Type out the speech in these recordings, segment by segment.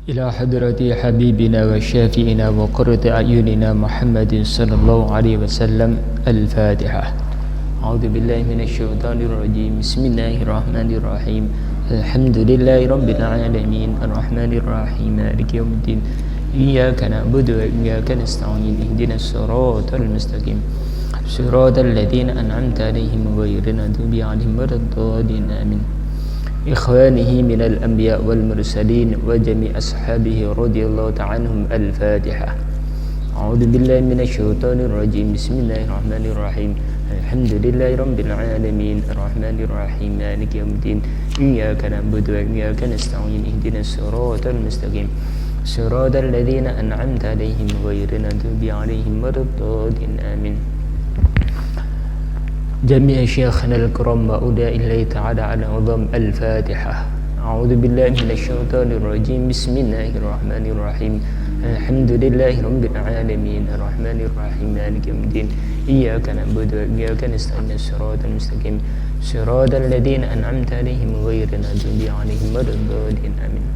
إلى حضرة حبيبنا وشافئنا وقرة أعيننا محمد صلى الله عليه وسلم. الفاتحة. أعوذ بالله من الشيطان الرجيم. بسم الله الرحمن الرحيم. الحمد لله رب العالمين الرحمن الرحيم مالك يوم الدين إياك نعبد وإياك نستعين اهدنا الصراط المستقيم صراط الذين أنعمت عليهم غير المغضوب عليهم ولا الضالين آمين. إخوانه من الأنبياء والمرسلين وجميع أصحابه رضي الله تعالى عنهم. الفاتحة. أعوذ بالله من الشيطان الرجيم. بسم الله الرحمن الرحيم. الحمد لله رب العالمين الرحمن الرحيم مالك يوم الدين إياك نعبد وإياك نستعين اهدنا الصراط المستقيم صراط الذين أنعمت عليهم غير المغضوب عليهم ولا الضالين آمين. جميع شيخنا الكرام وأولياء الله تعالى على عظم. الفاتحة. أعوذ بالله من الشيطان الرجيم. بسم الله الرحمن الرحيم. الحمد لله رب العالمين الرحمن الرحيم مالك يوم الدين إياك نعبد وإياك نستعين الصراط المستقيم صراط الذين أنعمت عليهم غير المغضوب عليهم ولا الضالين آمين.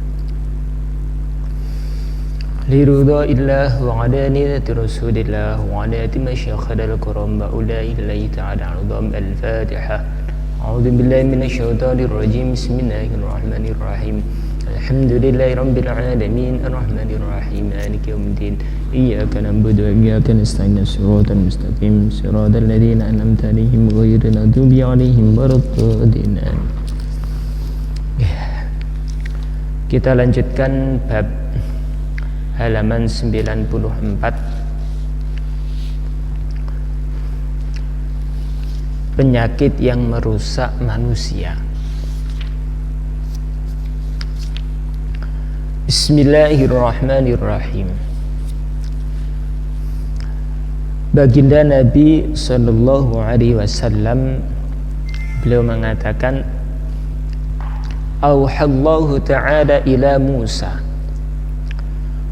لرضا الله وعلانية رسول الله وعلى مشايخنا الكرام وأولياء الله تعالى عظام. الفاتحة. أعوذ بالله من الشيطان الرجيم. بسم الله الرحمن الرحيم. الحمد لله رب العالمين الرحمن الرحيم مالك يوم الدين إياك نعبد وإياك نستعين الصراط المستقيم صراط الذين أنعمت عليهم غير المغضوب عليهم ولا الضالين آمين. Kita lanjutkan bab halaman 94, penyakit yang merusak manusia. Bismillahirrahmanirrahim. Baginda Nabi Sallallahu Alaihi Wasallam beliau mengatakan, Auhallahu Ta'ala ila Musa.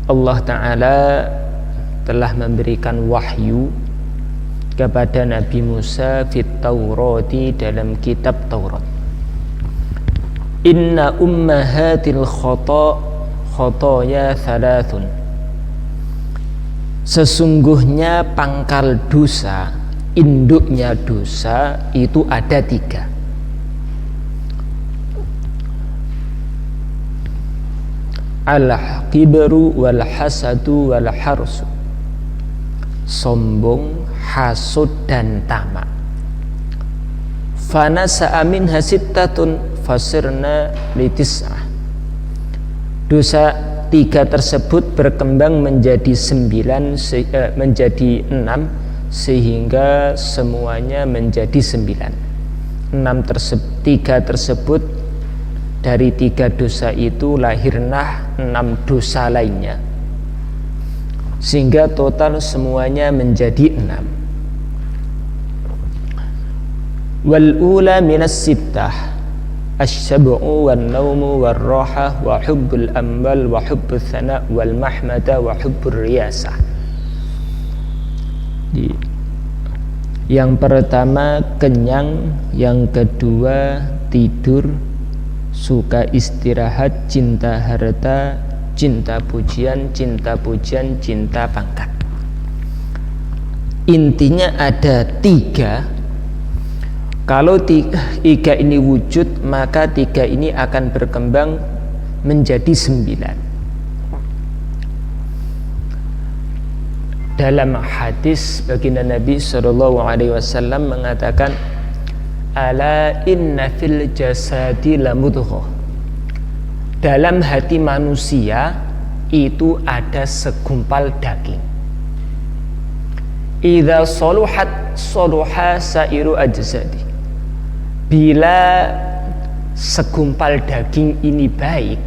Allah Ta'ala telah memberikan wahyu kepada Nabi Musa fit Taurati, dalam kitab Taurat. Inna ummahatil khotoya thalathun. Sesungguhnya pangkal dosa, induknya dosa itu ada 3. Al-kibru wal hasadu wal harsu. Sombong, hasud dan tamak. Fanasa amin hasittatun fasirna litis'ah. Dosa 3 tersebut berkembang menjadi 9, menjadi 6, sehingga semuanya menjadi 9. 3 tersebut, dari 3 dosa itu lahirlah 6 dosa lainnya, sehingga total semuanya menjadi 6. Wal ula minas sittah asy-syab'u wan naumu war rahah wa hubbul amwal wa hubbul thana wal mahmada wa hubbur riyasah. Yang pertama kenyang, yang kedua tidur, suka istirahat, cinta harta, cinta pujian, cinta pangkat. Intinya ada 3. Kalau 3 ini wujud, maka 3 ini akan berkembang menjadi 9. Dalam hadis baginda Nabi SAW mengatakan, Ala inna fil jasadi lamudghah. Dalam hati manusia itu ada segumpal daging. Idza saluhat saluha sairu ajsadi. Bila segumpal daging ini baik,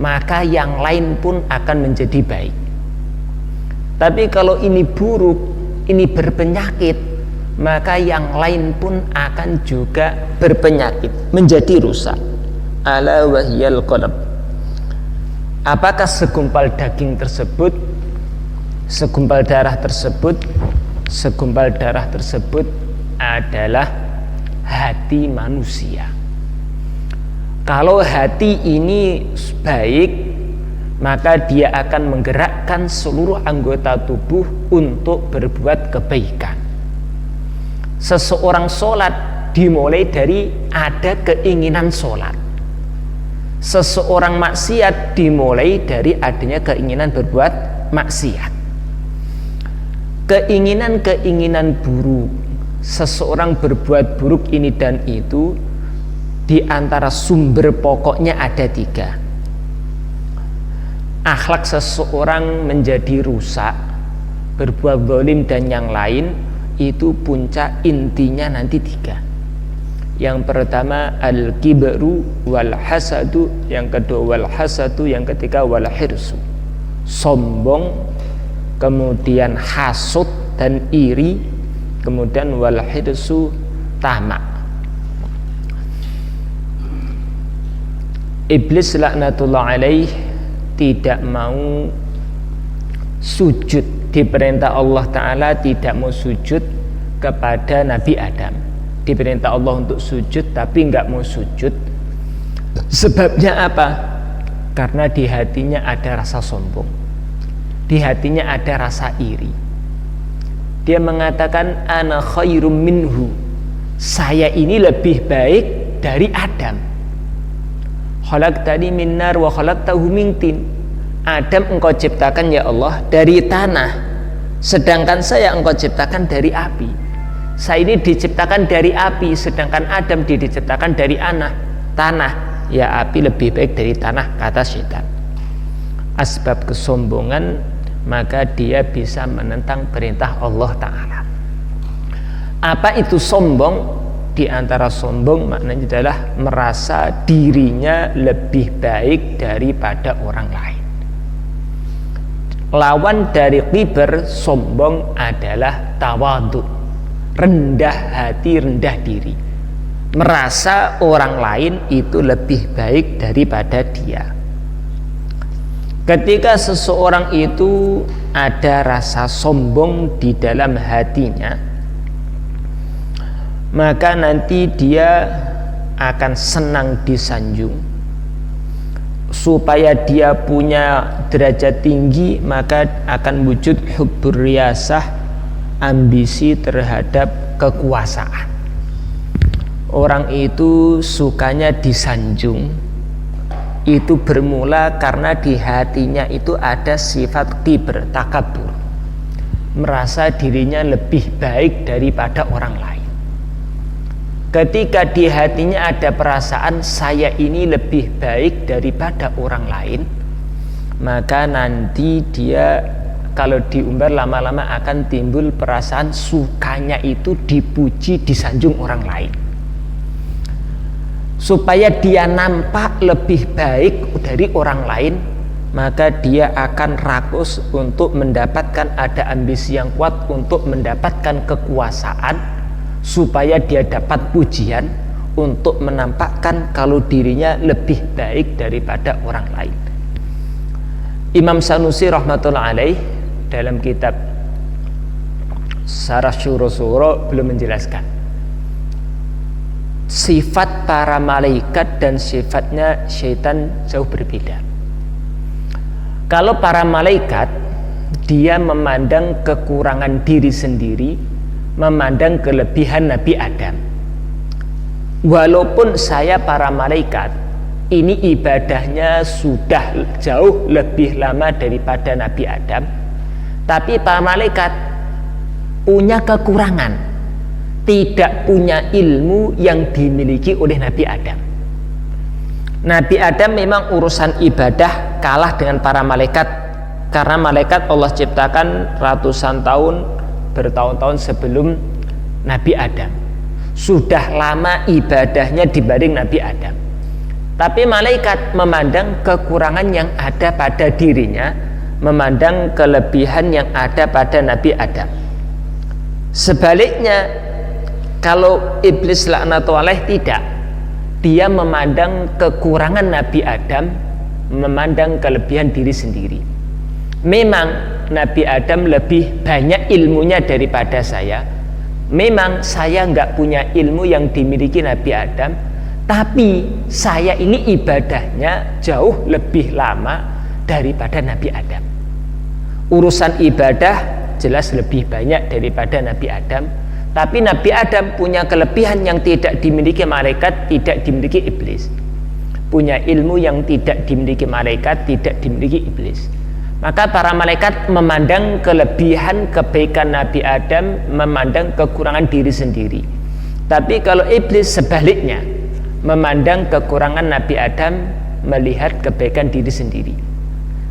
maka yang lain pun akan menjadi baik. Tapi kalau ini buruk, ini berpenyakit, maka yang lain pun akan juga berpenyakit, menjadi rusak. Ala wahyal qalb. Apakah segumpal daging tersebut? Segumpal darah tersebut adalah hati manusia. Kalau hati ini baik, maka dia akan menggerakkan seluruh anggota tubuh untuk berbuat kebaikan. Seseorang sholat dimulai dari ada keinginan sholat. Seseorang maksiat dimulai dari adanya keinginan berbuat maksiat. Keinginan-keinginan buruk, seseorang berbuat buruk ini dan itu, di antara sumber pokoknya ada 3. Akhlak seseorang menjadi rusak, berbuat zalim dan yang lain, itu puncak intinya nanti 3. Yang pertama al-kibru wal hasadu, yang kedua wal hasadu, yang ketiga wal hirsu. Sombong, kemudian hasud dan iri, kemudian wal hirsu, tamak. Iblis laknatullah alaih tidak mau sujud, diperintah Allah Ta'ala tidak mau sujud kepada Nabi Adam. Diperintah Allah untuk sujud tapi enggak mau sujud. Sebabnya apa? Karena di hatinya ada rasa sombong, di hatinya ada rasa iri. Dia mengatakan ana khairum minhu, saya ini lebih baik dari Adam. Khalaqtani min nar wa khalaqtahu min tin. Adam engkau ciptakan ya Allah dari tanah, sedangkan saya engkau ciptakan dari api. Saya ini diciptakan dari api, sedangkan Adam diciptakan dari tanah. Ya api lebih baik dari tanah, kata syaitan. Asbab kesombongan, maka dia bisa menentang perintah Allah Ta'ala. Apa itu sombong? Di antara sombong maknanya adalah merasa dirinya lebih baik daripada orang lain. Lawan dari kibar, sombong adalah tawadhu, rendah hati, rendah diri, merasa orang lain itu lebih baik daripada dia. Ketika seseorang itu ada rasa sombong di dalam hatinya, maka nanti dia akan senang disanjung. Supaya dia punya derajat tinggi, maka akan wujud hubbur riyasah, ambisi terhadap kekuasaan. Orang itu sukanya disanjung. Itu bermula karena di hatinya itu ada sifat kibr, takabur, merasa dirinya lebih baik daripada orang lain. Ketika di hatinya ada perasaan saya ini lebih baik daripada orang lain, maka nanti dia kalau diumbar lama-lama akan timbul perasaan sukanya itu dipuji, disanjung orang lain. Supaya dia nampak lebih baik dari orang lain, maka dia akan rakus untuk mendapatkan, ada ambisi yang kuat untuk mendapatkan kekuasaan, supaya dia dapat pujian untuk menampakkan kalau dirinya lebih baik daripada orang lain. Imam Sanusi rahmatullah alaih dalam kitab Syarah Syuro belum menjelaskan sifat para malaikat dan sifatnya syaitan jauh berbeda. Kalau para malaikat, dia memandang kekurangan diri sendiri, memandang kelebihan Nabi Adam. Walaupun saya para malaikat ini ibadahnya sudah jauh lebih lama daripada Nabi Adam, tapi para malaikat punya kekurangan, tidak punya ilmu yang dimiliki oleh Nabi Adam. Nabi Adam memang urusan ibadah kalah dengan para malaikat, karena malaikat Allah ciptakan ratusan tahun, bertahun-tahun sebelum Nabi Adam. Sudah lama ibadahnya dibanding Nabi Adam. Tapi malaikat memandang kekurangan yang ada pada dirinya, memandang kelebihan yang ada pada Nabi Adam. Sebaliknya, kalau iblis laknatullah tidak, dia memandang kekurangan Nabi Adam, memandang kelebihan diri sendiri. Memang Nabi Adam lebih banyak ilmunya daripada saya. Memang saya nggak punya ilmu yang dimiliki Nabi Adam, tapi saya ini ibadahnya jauh lebih lama daripada Nabi Adam. Urusan ibadah jelas lebih banyak daripada Nabi Adam, tapi Nabi Adam punya kelebihan yang tidak dimiliki malaikat, tidak dimiliki iblis. Punya ilmu yang tidak dimiliki malaikat, tidak dimiliki iblis. Maka para malaikat memandang kelebihan kebaikan Nabi Adam, memandang kekurangan diri sendiri. Tapi kalau iblis sebaliknya, memandang kekurangan Nabi Adam, melihat kebaikan diri sendiri.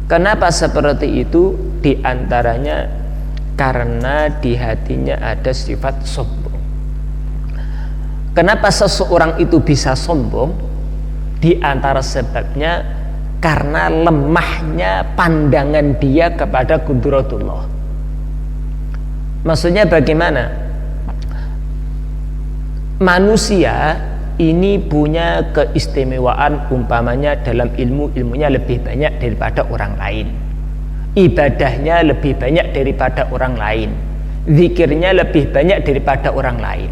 Kenapa seperti itu? Di antaranya karena di hatinya ada sifat sombong. Kenapa seseorang itu bisa sombong? Di antara sebabnya karena lemahnya pandangan dia kepada qudratullah. Maksudnya bagaimana? Manusia ini punya keistimewaan, umpamanya dalam ilmunya lebih banyak daripada orang lain, ibadahnya lebih banyak daripada orang lain, zikirnya lebih banyak daripada orang lain.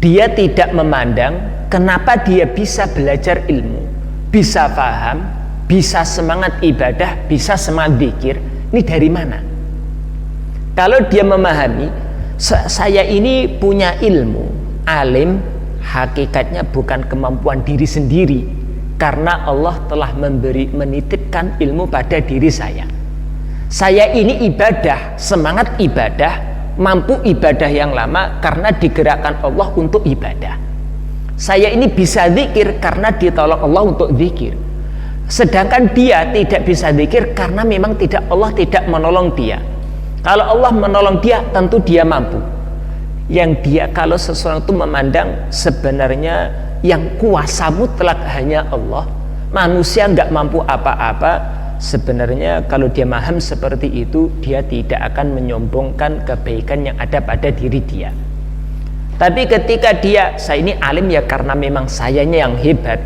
Dia tidak memandang kenapa dia bisa belajar ilmu, bisa paham, bisa semangat ibadah, bisa semangat zikir. Ini dari mana? Kalau dia memahami, saya ini punya ilmu, alim, hakikatnya bukan kemampuan diri sendiri, karena Allah telah menitipkan ilmu pada diri saya. Saya ini ibadah, semangat ibadah, mampu ibadah yang lama karena digerakkan Allah untuk ibadah. Saya ini bisa zikir karena ditolong Allah untuk zikir. Sedangkan dia tidak bisa zikir karena memang Allah tidak menolong dia. Kalau Allah menolong dia, tentu dia mampu. Yang dia, kalau seseorang itu memandang sebenarnya yang kuasa mutlak hanya Allah, manusia nggak mampu apa-apa. Sebenarnya kalau dia paham seperti itu, dia tidak akan menyombongkan kebaikan yang ada pada diri dia. Tapi ketika saya ini alim ya karena memang sayanya yang hebat,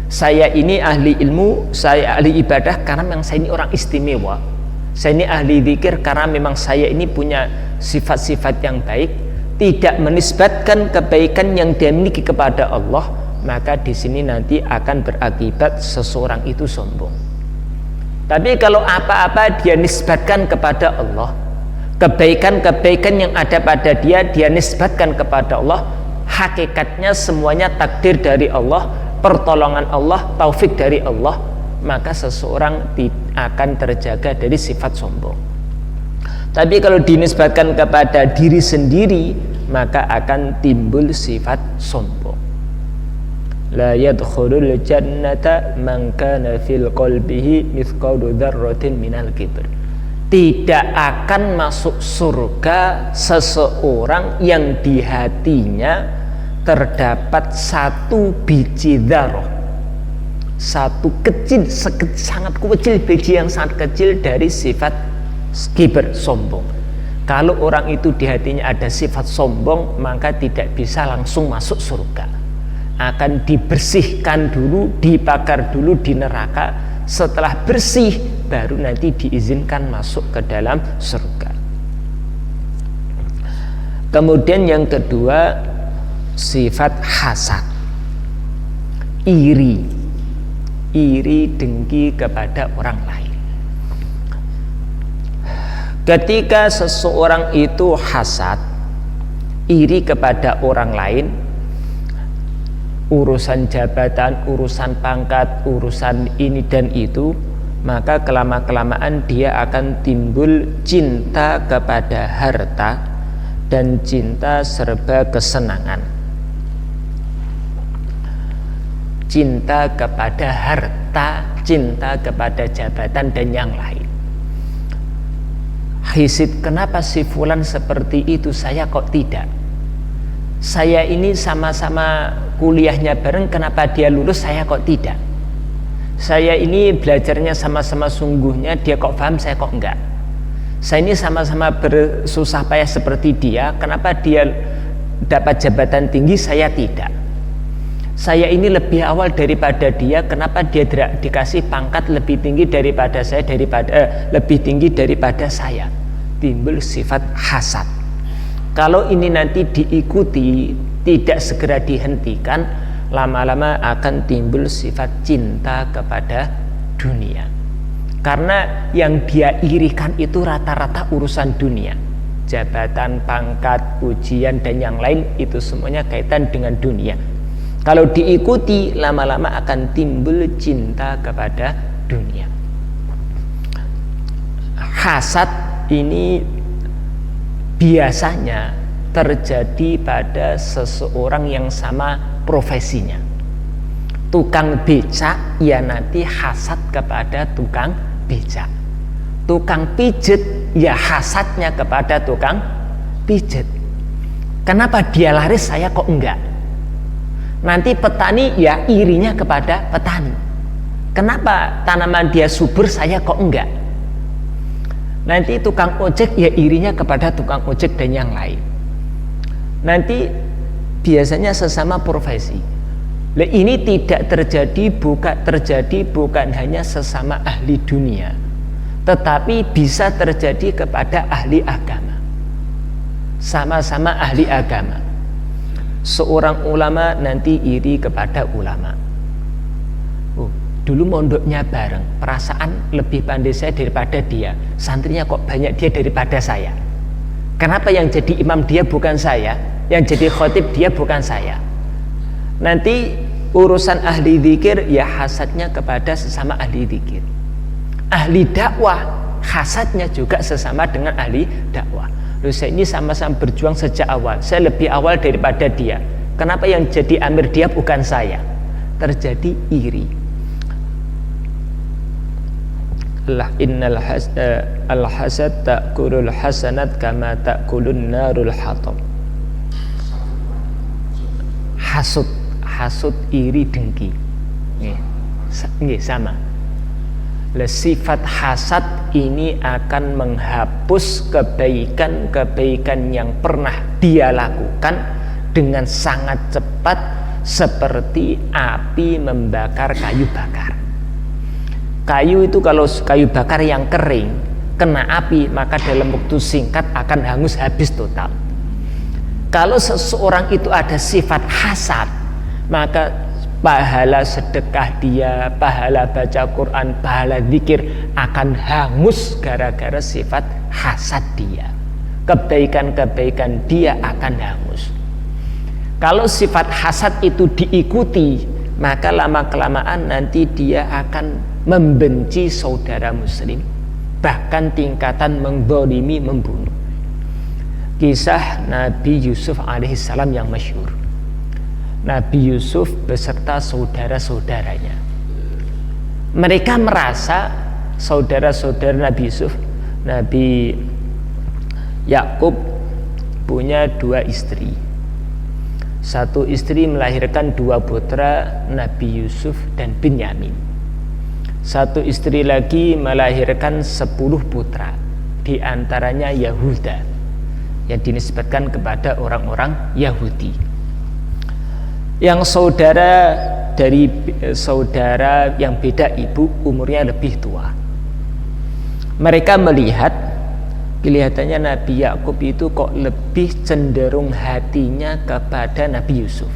saya ini ahli ilmu, saya ahli ibadah karena memang saya ini orang istimewa, saya ini ahli zikir karena memang saya ini punya sifat-sifat yang baik, tidak menisbatkan kebaikan yang dia miliki kepada Allah, maka di sini nanti akan berakibat seseorang itu sombong. Tapi kalau apa-apa dia nisbatkan kepada Allah, kebaikan-kebaikan yang ada pada dia nisbatkan kepada Allah, hakikatnya semuanya takdir dari Allah, pertolongan Allah, taufik dari Allah, maka seseorang akan terjaga dari sifat sombong. Tapi kalau dinisbatkan kepada diri sendiri, maka akan timbul sifat sombong. La yadkhulul jannata man kana fil qalbihi mithqalu dzarratin minal kibr. Tidak akan masuk surga seseorang yang di hatinya terdapat satu biji dzarrah, satu kecil, sangat kecil, biji yang sangat kecil dari sifat kibr, sombong. Kalau orang itu di hatinya ada sifat sombong, maka tidak bisa langsung masuk surga. Akan dibersihkan dulu, dibakar dulu di neraka. Setelah bersih, baru nanti diizinkan masuk ke dalam surga. Kemudian yang kedua, sifat hasad, iri dengki kepada orang lain. Ketika seseorang itu hasad, iri kepada orang lain, urusan jabatan, urusan pangkat, urusan ini dan itu, maka kelama-kelamaan dia akan timbul cinta kepada harta dan cinta serba kesenangan. Cinta kepada harta, cinta kepada jabatan dan yang lain. Hisib, kenapa si fulan seperti itu, saya kok tidak? Saya ini sama-sama kuliahnya bareng, kenapa dia lulus, saya kok tidak? Saya ini belajarnya sama-sama sungguhnya, dia kok paham, saya kok enggak? Saya ini sama-sama bersusah payah seperti dia, kenapa dia dapat jabatan tinggi, saya tidak? Saya ini lebih awal daripada dia, kenapa dia dikasih pangkat lebih tinggi daripada saya, lebih tinggi daripada saya? Timbul sifat hasad. Kalau ini nanti diikuti, tidak segera dihentikan, lama-lama akan timbul sifat cinta kepada dunia. Karena yang dia irikan itu rata-rata urusan dunia, jabatan, pangkat, ujian, dan yang lain itu semuanya kaitan dengan dunia. Kalau diikuti, lama-lama akan timbul cinta kepada dunia. Hasad ini biasanya terjadi pada seseorang yang sama profesinya. Tukang becak, ya nanti hasad kepada tukang becak. Tukang pijet, ya hasadnya kepada tukang pijet. Kenapa dia laris, saya kok enggak? Nanti petani, ya irinya kepada petani. Kenapa tanaman dia subur, saya kok enggak? Nanti tukang ojek, ya irinya kepada tukang ojek dan yang lain. Nanti biasanya sesama profesi. Ini tidak terjadi, bukan hanya sesama ahli dunia, tetapi bisa terjadi kepada ahli agama. Sama-sama ahli agama. Seorang ulama nanti iri kepada ulama. Dulu mondoknya bareng, perasaan lebih pandai saya daripada dia, santrinya kok banyak dia daripada saya. Kenapa yang jadi imam dia bukan saya, yang jadi khotib dia bukan saya? Nanti urusan ahli zikir, ya hasadnya kepada sesama ahli zikir. Ahli dakwah, hasadnya juga sesama dengan ahli dakwah. Loh, saya ini sama-sama berjuang sejak awal, saya lebih awal daripada dia, kenapa yang jadi amir dia bukan saya? Terjadi iri. Innal hasad ta'kulul hasanat kama ta'kulun narul hatab. Hasud, iri, dengki, nggih sama. Sifat hasad ini akan menghapus kebaikan-kebaikan yang pernah dia lakukan dengan sangat cepat, seperti api membakar kayu bakar. Kayu itu kalau kayu bakar yang kering kena api, maka dalam waktu singkat akan hangus habis total. Kalau seseorang itu ada sifat hasad, maka pahala sedekah dia, pahala baca Quran, pahala zikir akan hangus gara-gara sifat hasad dia. Kebaikan-kebaikan dia akan hangus. Kalau sifat hasad itu diikuti, maka lama-kelamaan nanti dia akan membenci saudara muslim, bahkan tingkatan menzalimi, membunuh. Kisah Nabi Yusuf alaihissalam yang masyhur. Nabi Yusuf beserta saudara-saudaranya, mereka merasa saudara-saudara Nabi Yusuf, Nabi Yakub punya 2 istri. Satu istri melahirkan 2 putra, Nabi Yusuf dan Binyamin. Satu istri lagi melahirkan 10 putra, di antaranya Yahuda, yang dinisbatkan kepada orang-orang Yahudi. Yang saudara yang beda ibu, umurnya lebih tua. Mereka melihat, kelihatannya Nabi Yakub itu kok lebih cenderung hatinya kepada Nabi Yusuf.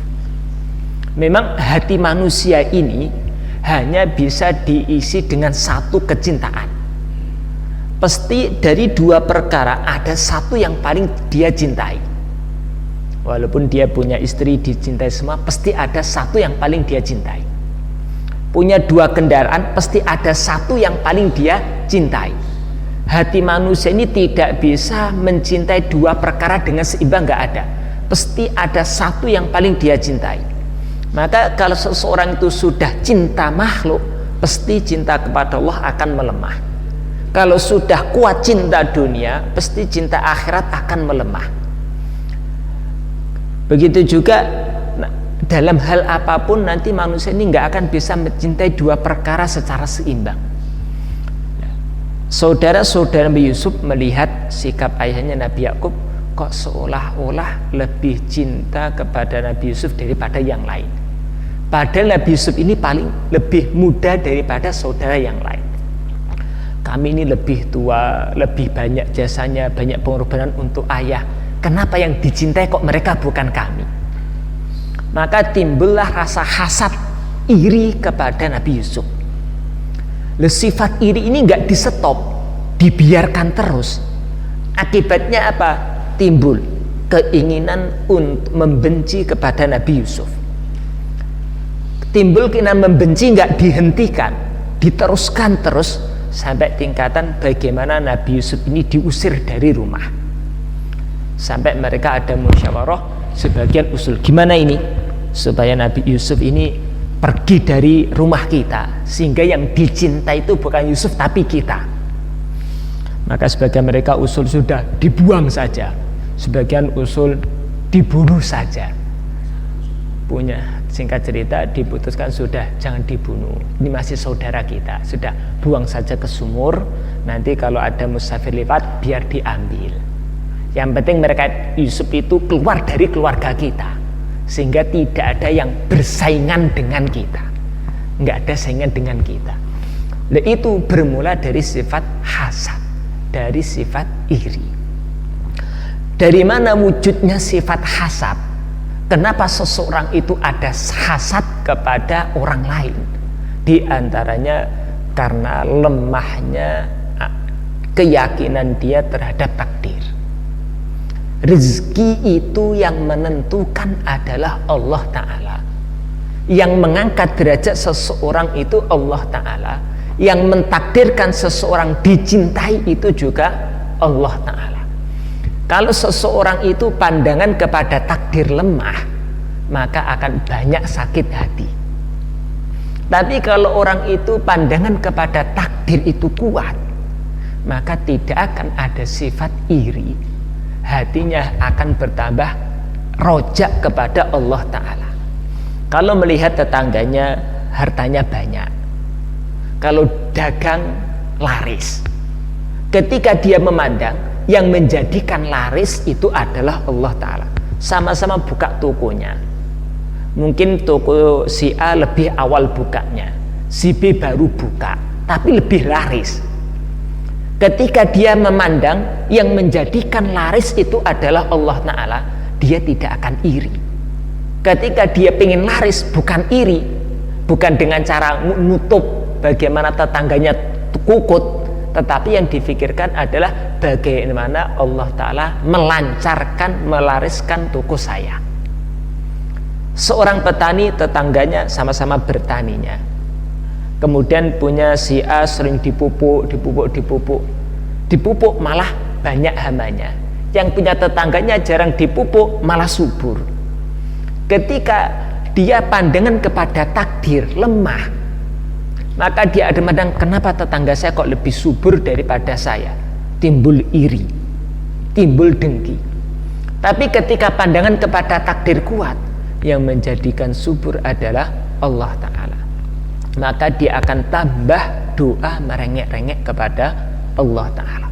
Memang hati manusia ini hanya bisa diisi dengan satu kecintaan. Pasti dari 2 perkara ada satu yang paling dia cintai. Walaupun dia punya istri dicintai semua, pasti ada satu yang paling dia cintai. Punya 2 kendaraan, pasti ada satu yang paling dia cintai. Hati manusia ini tidak bisa mencintai 2 perkara dengan seimbang, nggak ada. Pasti ada satu yang paling dia cintai. Maka kalau seseorang itu sudah cinta makhluk, pasti cinta kepada Allah akan melemah. Kalau sudah kuat cinta dunia, pasti cinta akhirat akan melemah. Begitu juga dalam hal apapun, nanti manusia ini nggak akan bisa mencintai 2 perkara secara seimbang. Saudara-saudara Nabi Yusuf melihat sikap ayahnya Nabi Yakub, kok seolah-olah lebih cinta kepada Nabi Yusuf daripada yang lain. Padahal Nabi Yusuf ini paling lebih muda daripada saudara yang lain. Kami ini lebih tua, lebih banyak jasanya, banyak pengorbanan untuk ayah. Kenapa yang dicintai kok mereka bukan kami? Maka timbullah rasa hasad, iri kepada Nabi Yusuf. Sifat iri ini nggak di stop, dibiarkan terus. Akibatnya apa? Timbul keinginan untuk membenci kepada Nabi Yusuf. Timbul keinginan membenci nggak dihentikan, diteruskan terus sampai tingkatan bagaimana Nabi Yusuf ini diusir dari rumah. Sampai mereka ada musyawarah sebagian usul, gimana ini supaya Nabi Yusuf ini pergi dari rumah kita, sehingga yang dicintai itu bukan Yusuf tapi kita. Maka sebagian mereka usul sudah dibuang saja, sebagian usul dibunuh saja. Punya singkat cerita diputuskan sudah jangan dibunuh, ini masih saudara kita, sudah buang saja ke sumur, nanti kalau ada musafir lewat biar diambil. Yang penting mereka Yusuf itu keluar dari keluarga kita, sehingga tidak ada yang bersaingan dengan kita, nggak ada saingan dengan kita. Nah, itu bermula dari sifat hasad, dari sifat iri. Dari mana wujudnya sifat hasad? Kenapa seseorang itu ada hasad kepada orang lain? Di antaranya karena lemahnya keyakinan dia terhadap takdir. Rezeki itu yang menentukan adalah Allah Ta'ala. Yang mengangkat derajat seseorang itu Allah Ta'ala. Yang mentakdirkan seseorang dicintai itu juga Allah Ta'ala. Kalau seseorang itu pandangan kepada takdir lemah, maka akan banyak sakit hati. Tapi kalau orang itu pandangan kepada takdir itu kuat, maka tidak akan ada sifat iri. Hatinya akan bertambah rojak kepada Allah Ta'ala. Kalau melihat tetangganya hartanya banyak, kalau dagang laris, ketika dia memandang yang menjadikan laris itu adalah Allah Ta'ala. Sama-sama buka tokonya, mungkin toko si A lebih awal bukanya, si B baru buka tapi lebih laris. Ketika dia memandang yang menjadikan laris itu adalah Allah Ta'ala, dia tidak akan iri. Ketika dia pengen laris, bukan iri, bukan dengan cara nutup bagaimana tetangganya kukut, tetapi yang difikirkan adalah bagaimana Allah Ta'ala melancarkan, melariskan toko saya. Seorang petani, tetangganya sama-sama bertaninya, kemudian punya si A sering dipupuk malah banyak hamanya. Yang punya tetangganya jarang dipupuk malah subur. Ketika dia pandangan kepada takdir lemah, maka dia ada memandang kenapa tetangga saya kok lebih subur daripada saya. Timbul iri, timbul dengki. Tapi ketika pandangan kepada takdir kuat, yang menjadikan subur adalah Allah Ta'ala, maka dia akan tambah doa merengek-rengek kepada Allah Ta'ala.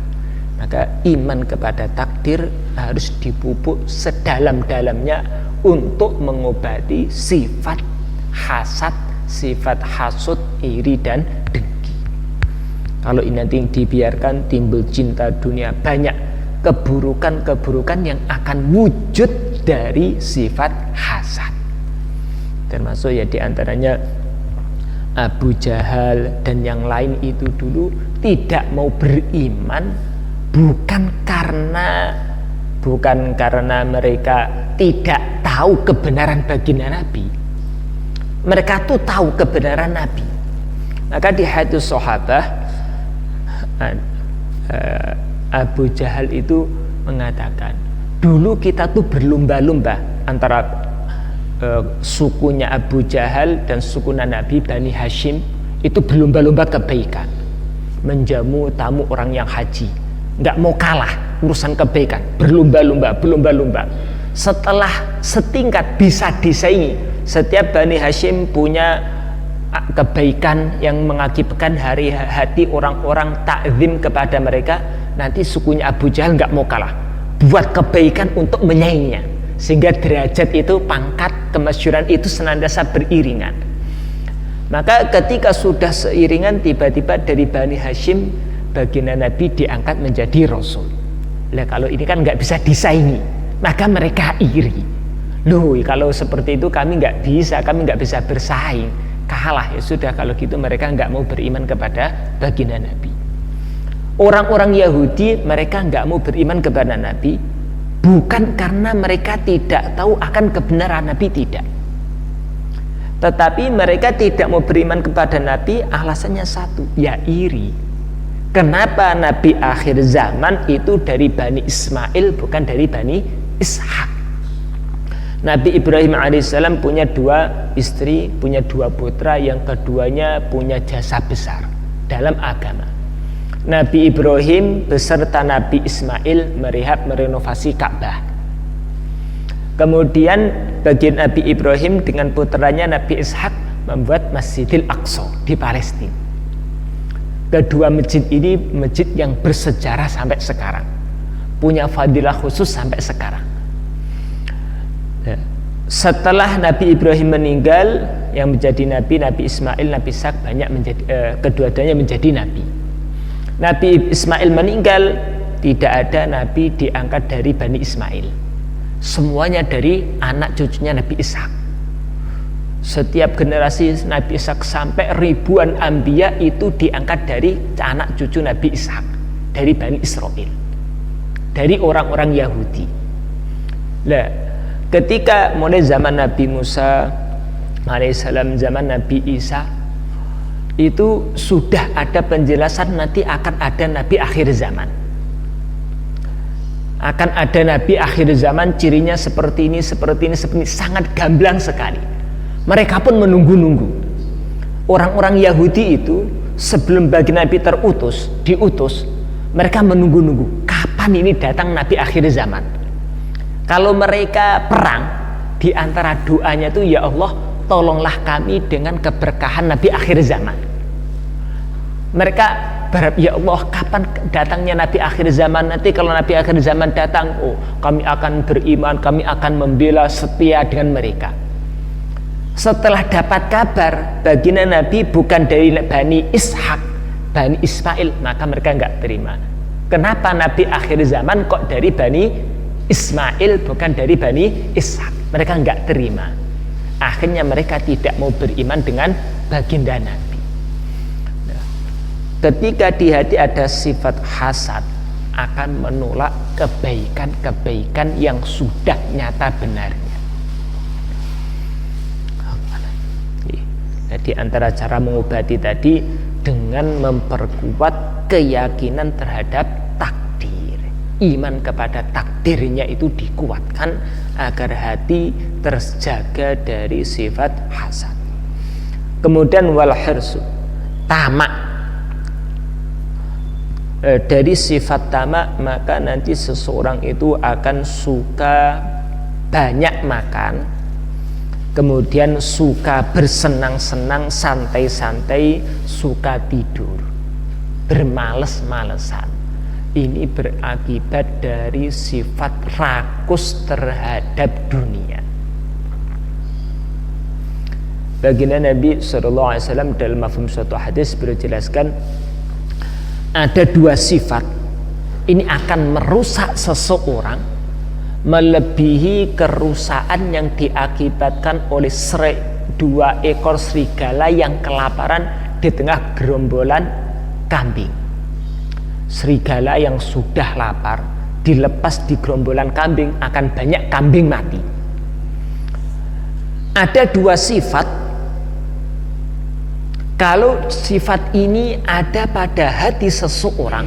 Maka iman kepada takdir harus dipupuk sedalam-dalamnya untuk mengobati sifat hasad, sifat hasud, iri dan dengki. Kalau ini nanti dibiarkan timbul cinta dunia, banyak keburukan-keburukan yang akan wujud dari sifat hasad. Termasuk ya diantaranya Abu Jahal dan yang lain itu dulu tidak mau beriman bukan karena mereka tidak tahu kebenaran baginda Nabi. Mereka tuh tahu kebenaran Nabi. Maka di hadits sahabah Abu Jahal itu mengatakan, dulu kita tuh berlomba-lomba antara sukunya Abu Jahal dan sukunya Nabi Bani Hashim itu berlomba-lomba kebaikan, menjamu tamu orang yang haji, nggak mau kalah urusan kebaikan, berlomba-lomba. Setelah setingkat bisa disaingi, setiap Bani Hashim punya kebaikan yang mengakibatkan hati orang-orang takzim kepada mereka. Nanti sukunya Abu Jahal nggak mau kalah, buat kebaikan untuk menyainginya, sehingga derajat itu, pangkat kemasyhuran itu senantiasa beriringan. Maka ketika sudah seiringan, tiba-tiba dari Bani Hashim baginda Nabi diangkat menjadi Rasul. Nah, kalau ini kan nggak bisa disaingi, maka mereka iri. Loh, kalau seperti itu kami nggak bisa bersaing. kalah, ya sudah kalau gitu mereka nggak mau beriman kepada baginda Nabi. Orang-orang Yahudi mereka nggak mau beriman kepada Nabi bukan karena mereka tidak tahu akan kebenaran Nabi, tidak. Tetapi mereka tidak mau beriman kepada Nabi alasannya satu, ya iri. Kenapa Nabi akhir zaman itu dari Bani Ismail bukan dari Bani Ishak? Nabi Ibrahim alaihissalam punya 2 istri, punya 2 putra, yang keduanya punya jasa besar dalam agama. Nabi Ibrahim beserta Nabi Ismail merenovasi Ka'bah. Kemudian bagian Nabi Ibrahim dengan putranya Nabi Ishak membuat Masjidil Aqsa di Palestina. Kedua masjid ini masjid yang bersejarah sampai sekarang, punya fadilah khusus sampai sekarang. Setelah Nabi Ibrahim meninggal, yang menjadi nabi Nabi Ismail, Nabi Ishak banyak menjadi kedua-duanya menjadi nabi. Nabi Ismail meninggal, tidak ada nabi diangkat dari Bani Ismail. Semuanya dari anak cucunya Nabi Ishak. Setiap generasi Nabi Ishak sampai ribuan anbiya itu diangkat dari anak cucu Nabi Ishak, dari Bani Israel, dari orang-orang Yahudi. Nah, ketika mulai zaman Nabi Musa alaihissalam, zaman Nabi Isa, itu sudah ada penjelasan nanti akan ada Nabi akhir zaman. Akan ada Nabi akhir zaman, cirinya seperti ini, seperti ini, seperti ini, sangat gamblang sekali. Mereka pun menunggu-nunggu. Orang-orang Yahudi itu sebelum bagi Nabi diutus, mereka menunggu-nunggu kapan ini datang Nabi akhir zaman. Kalau mereka perang, di antara doanya itu, ya Allah, tolonglah kami dengan keberkahan Nabi akhir zaman. Mereka berharap, ya Allah, kapan datangnya Nabi akhir zaman? Nanti kalau Nabi akhir zaman datang, oh, kami akan beriman, kami akan membela, setia dengan mereka. Setelah dapat kabar baginda Nabi bukan dari Bani Ishak, Bani Ismail, maka mereka nggak terima. Kenapa Nabi akhir zaman kok dari Bani Ismail bukan dari Bani Ishak? Mereka nggak terima. Akhirnya mereka tidak mau beriman dengan baginda Nabi. Nah, ketika di hati ada sifat hasad, akan menolak kebaikan-kebaikan yang sudah nyata benarnya. Jadi antara cara mengobati tadi dengan memperkuat keyakinan terhadap takdir. Iman kepada takdirnya itu dikuatkan agar hati terjaga dari sifat hasad. Kemudian wal hirsu, tamak. Dari sifat tamak maka nanti seseorang itu akan suka banyak makan, kemudian suka bersenang-senang, santai-santai, suka tidur, bermales-malesan. Ini berakibat dari sifat rakus terhadap dunia. Baginda Nabi SAW dalam mafhum suatu hadis beliau jelaskan, ada 2 sifat ini akan merusak seseorang melebihi kerusakan yang diakibatkan oleh 2 ekor serigala yang kelaparan di tengah gerombolan kambing. Serigala yang sudah lapar dilepas di gerombolan kambing, akan banyak kambing mati. Ada 2 sifat, kalau sifat ini ada pada hati seseorang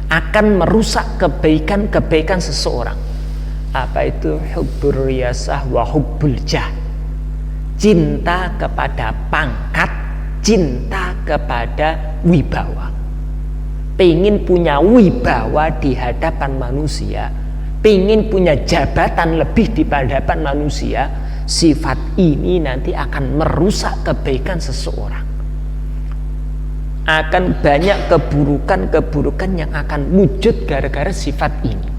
akan merusak kebaikan-kebaikan seseorang. Apa itu? Hubbur riyasah wa hubbul jah. Cinta kepada pangkat, cinta kepada wibawa. Pengen punya wibawa di hadapan manusia, pengen punya jabatan lebih di hadapan manusia. Sifat ini nanti akan merusak kebaikan seseorang. Akan banyak keburukan-keburukan yang akan wujud gara-gara sifat ini.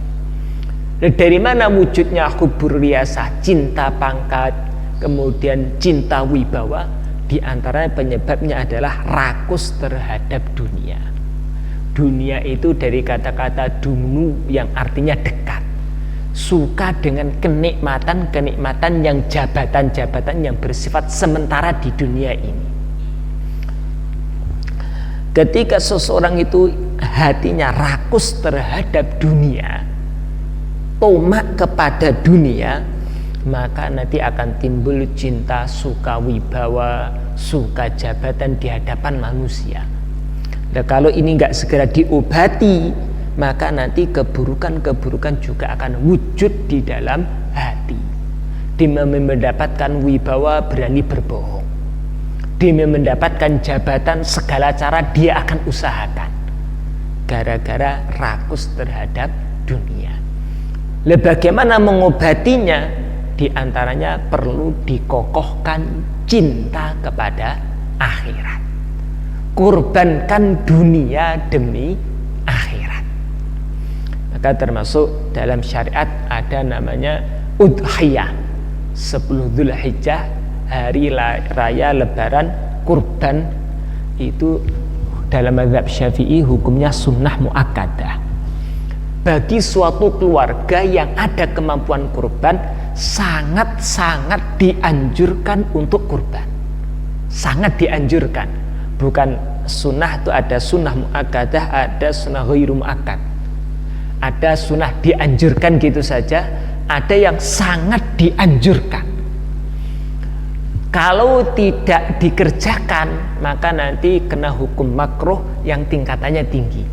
Dari mana wujudnya hubbur riyasah, cinta pangkat, kemudian cinta wibawa? Di antara penyebabnya adalah rakus terhadap dunia. Dunia itu dari kata-kata dunu yang artinya dekat. Suka dengan kenikmatan-kenikmatan yang jabatan-jabatan yang bersifat sementara di dunia ini. Ketika seseorang itu hatinya rakus terhadap dunia, tomak kepada dunia, maka nanti akan timbul cinta, suka wibawa, suka jabatan di hadapan manusia. Nah, kalau ini nggak segera diobati, maka nanti keburukan-keburukan juga akan wujud di dalam hati. Dia mendapatkan wibawa, berani berbohong. Dia mendapatkan jabatan, segala cara dia akan usahakan. Gara-gara rakus terhadap dunia. Lah bagaimana mengobatinya? Di antaranya perlu dikokohkan cinta kepada akhirat. Korbankan dunia demi akhirat. Maka termasuk dalam syariat ada namanya udhiyah. 10 Dzulhijjah, hari raya lebaran kurban, itu dalam mazhab Syafi'i hukumnya sunnah muakkadah. Bagi suatu keluarga yang ada kemampuan kurban, sangat-sangat dianjurkan untuk kurban. Sangat dianjurkan. Bukan sunnah itu ada sunnah muakkadah, ada sunnah ghairu muakkad. Ada sunnah dianjurkan gitu saja, ada yang sangat dianjurkan. Kalau tidak dikerjakan, maka nanti kena hukum makruh yang tingkatannya tinggi.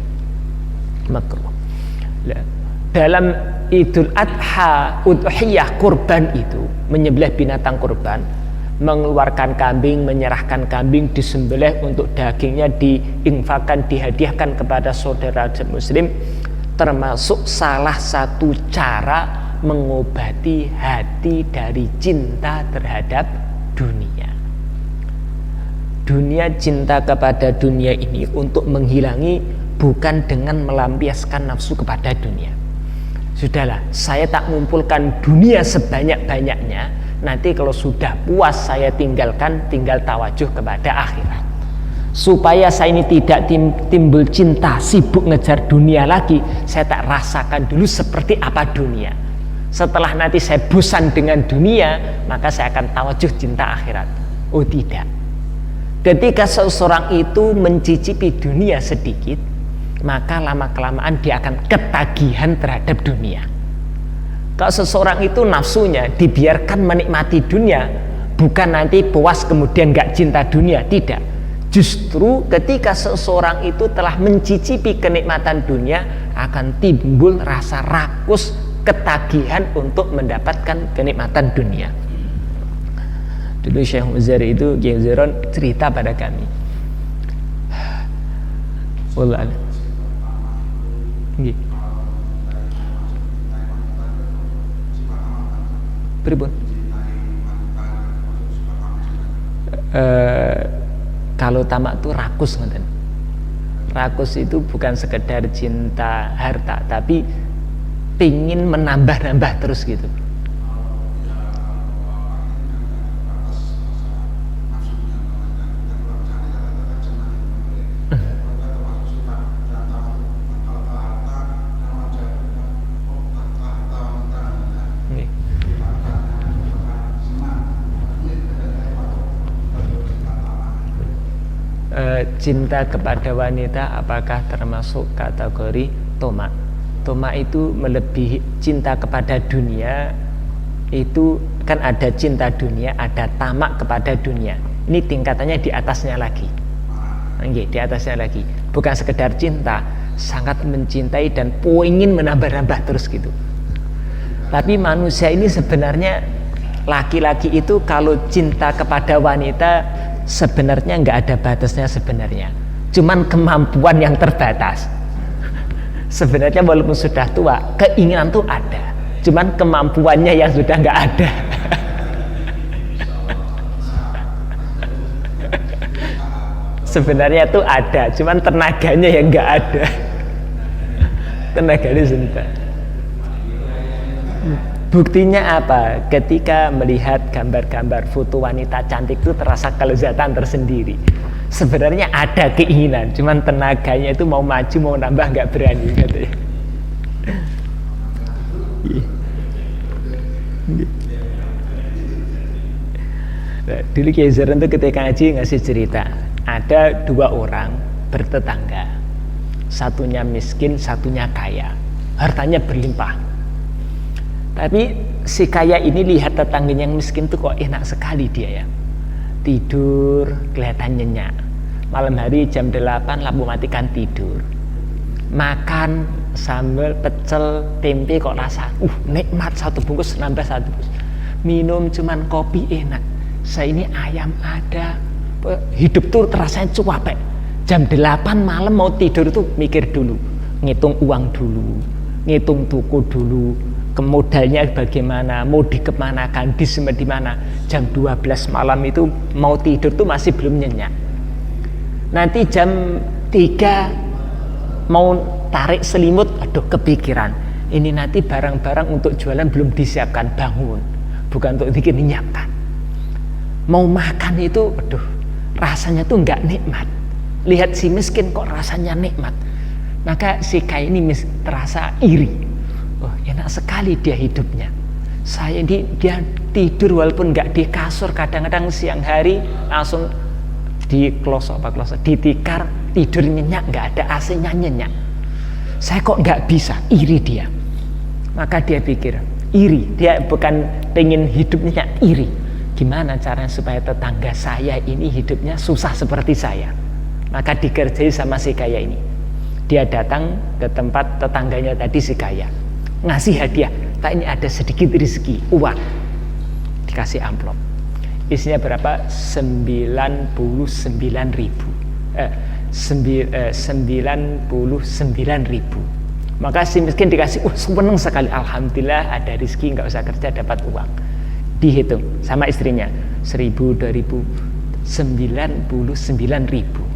Makruh. Dalam Idul Adha, udhiyah, kurban itu menyembelih binatang kurban, mengeluarkan kambing, menyerahkan kambing, disembelih untuk dagingnya diinfakkan, dihadiahkan kepada saudara muslim, termasuk salah satu cara mengobati hati dari cinta terhadap dunia. Dunia, cinta kepada dunia ini untuk menghilangi bukan dengan melampiaskan nafsu kepada dunia. Sudahlah, saya tak mengumpulkan dunia sebanyak-banyaknya, nanti kalau sudah puas saya tinggalkan, tinggal tawajuh kepada akhirat. Supaya saya ini tidak timbul cinta, sibuk ngejar dunia lagi, saya tak rasakan dulu seperti apa dunia. Setelah nanti saya bosan dengan dunia, maka saya akan tawajuh cinta akhirat. Oh tidak. Ketika seseorang itu mencicipi dunia sedikit, maka lama-kelamaan dia akan ketagihan terhadap dunia. Kalau seseorang itu nafsunya dibiarkan menikmati dunia, bukan nanti puas kemudian gak cinta dunia, tidak. Justru ketika seseorang itu telah mencicipi kenikmatan dunia, akan timbul rasa rakus, ketagihan untuk mendapatkan kenikmatan dunia. Dulu Syekh Muzari itu, Kiai Muzari cerita pada kami. Wallah. Pripun? Kalau tamak itu rakus, ngeten. Rakus itu bukan sekedar cinta harta, tapi pingin menambah-nambah terus gitu. Cinta kepada wanita apakah termasuk kategori tomak? Tomak itu melebihi cinta kepada dunia. Itu kan ada cinta dunia, ada tamak kepada dunia. Ini tingkatannya di atasnya lagi. Di atasnya lagi. Bukan sekedar cinta, sangat mencintai dan ingin menambah-nambah terus gitu. Tapi manusia ini sebenarnya, laki-laki itu kalau cinta kepada wanita sebenarnya nggak ada batasnya sebenarnya, cuman kemampuan yang terbatas. Sebenarnya walaupun sudah tua, keinginan tuh ada, cuman kemampuannya yang sudah nggak ada. Sebenarnya tuh ada, cuman tenaganya yang nggak ada. Tenaganya sebentar. Buktinya apa? Ketika melihat gambar-gambar foto wanita cantik itu terasa kelezatan tersendiri. Sebenarnya ada keinginan, cuman tenaganya itu mau maju mau nambah nggak berani katanya. Nah, dulu Kiai Zaran itu ketika ngaji ngasih cerita, ada 2 orang bertetangga. Satunya miskin, satunya kaya. Hartanya berlimpah. Tapi si kaya ini lihat tetangganya yang miskin tuh kok enak sekali dia ya. Tidur kelihatan nyenyak. Malam hari jam 8 lampu matikan tidur. Makan sambal, pecel, tempe kok rasa nikmat, satu bungkus nambah satu bungkus. Minum cuman kopi enak. Saya ini ayam ada. Hidup tuh rasanya cuapek. Jam 8 malam mau tidur tuh mikir dulu, ngitung uang dulu, ngitung tuku dulu, modalnya bagaimana, mau dikemanakan, di mana. Jam 12 malam itu mau tidur tuh masih belum nyenyak. Nanti jam 3 mau tarik selimut, aduh kepikiran. Ini nanti barang-barang untuk jualan belum disiapkan, bangun. Bukan untuk bikin nyiapkan. Mau makan itu, aduh rasanya tuh nggak nikmat. Lihat si miskin kok rasanya nikmat. Maka si kaya ini terasa iri. Oh, enak sekali dia hidupnya. Saya ini dia tidur walaupun nggak di kasur, kadang-kadang siang hari langsung di klosok, ditikar, tidur nyenyak, nggak ada AC-nya nyenyak. Saya kok nggak bisa, iri dia. Maka dia pikir, iri, dia bukan pengen hidupnya iri. Gimana caranya supaya tetangga saya ini hidupnya susah seperti saya? Maka dikerjai sama si kaya ini. Dia datang ke tempat tetangganya tadi si kaya, ngasih hadiah. Pak, ini ada sedikit rezeki, uang. Dikasih amplop. Isinya berapa? 99.000. Maka si miskin dikasih, seneng sekali, alhamdulillah ada rezeki, nggak usah kerja dapat uang. Dihitung sama istrinya, 1.000, 2.000, 99.000.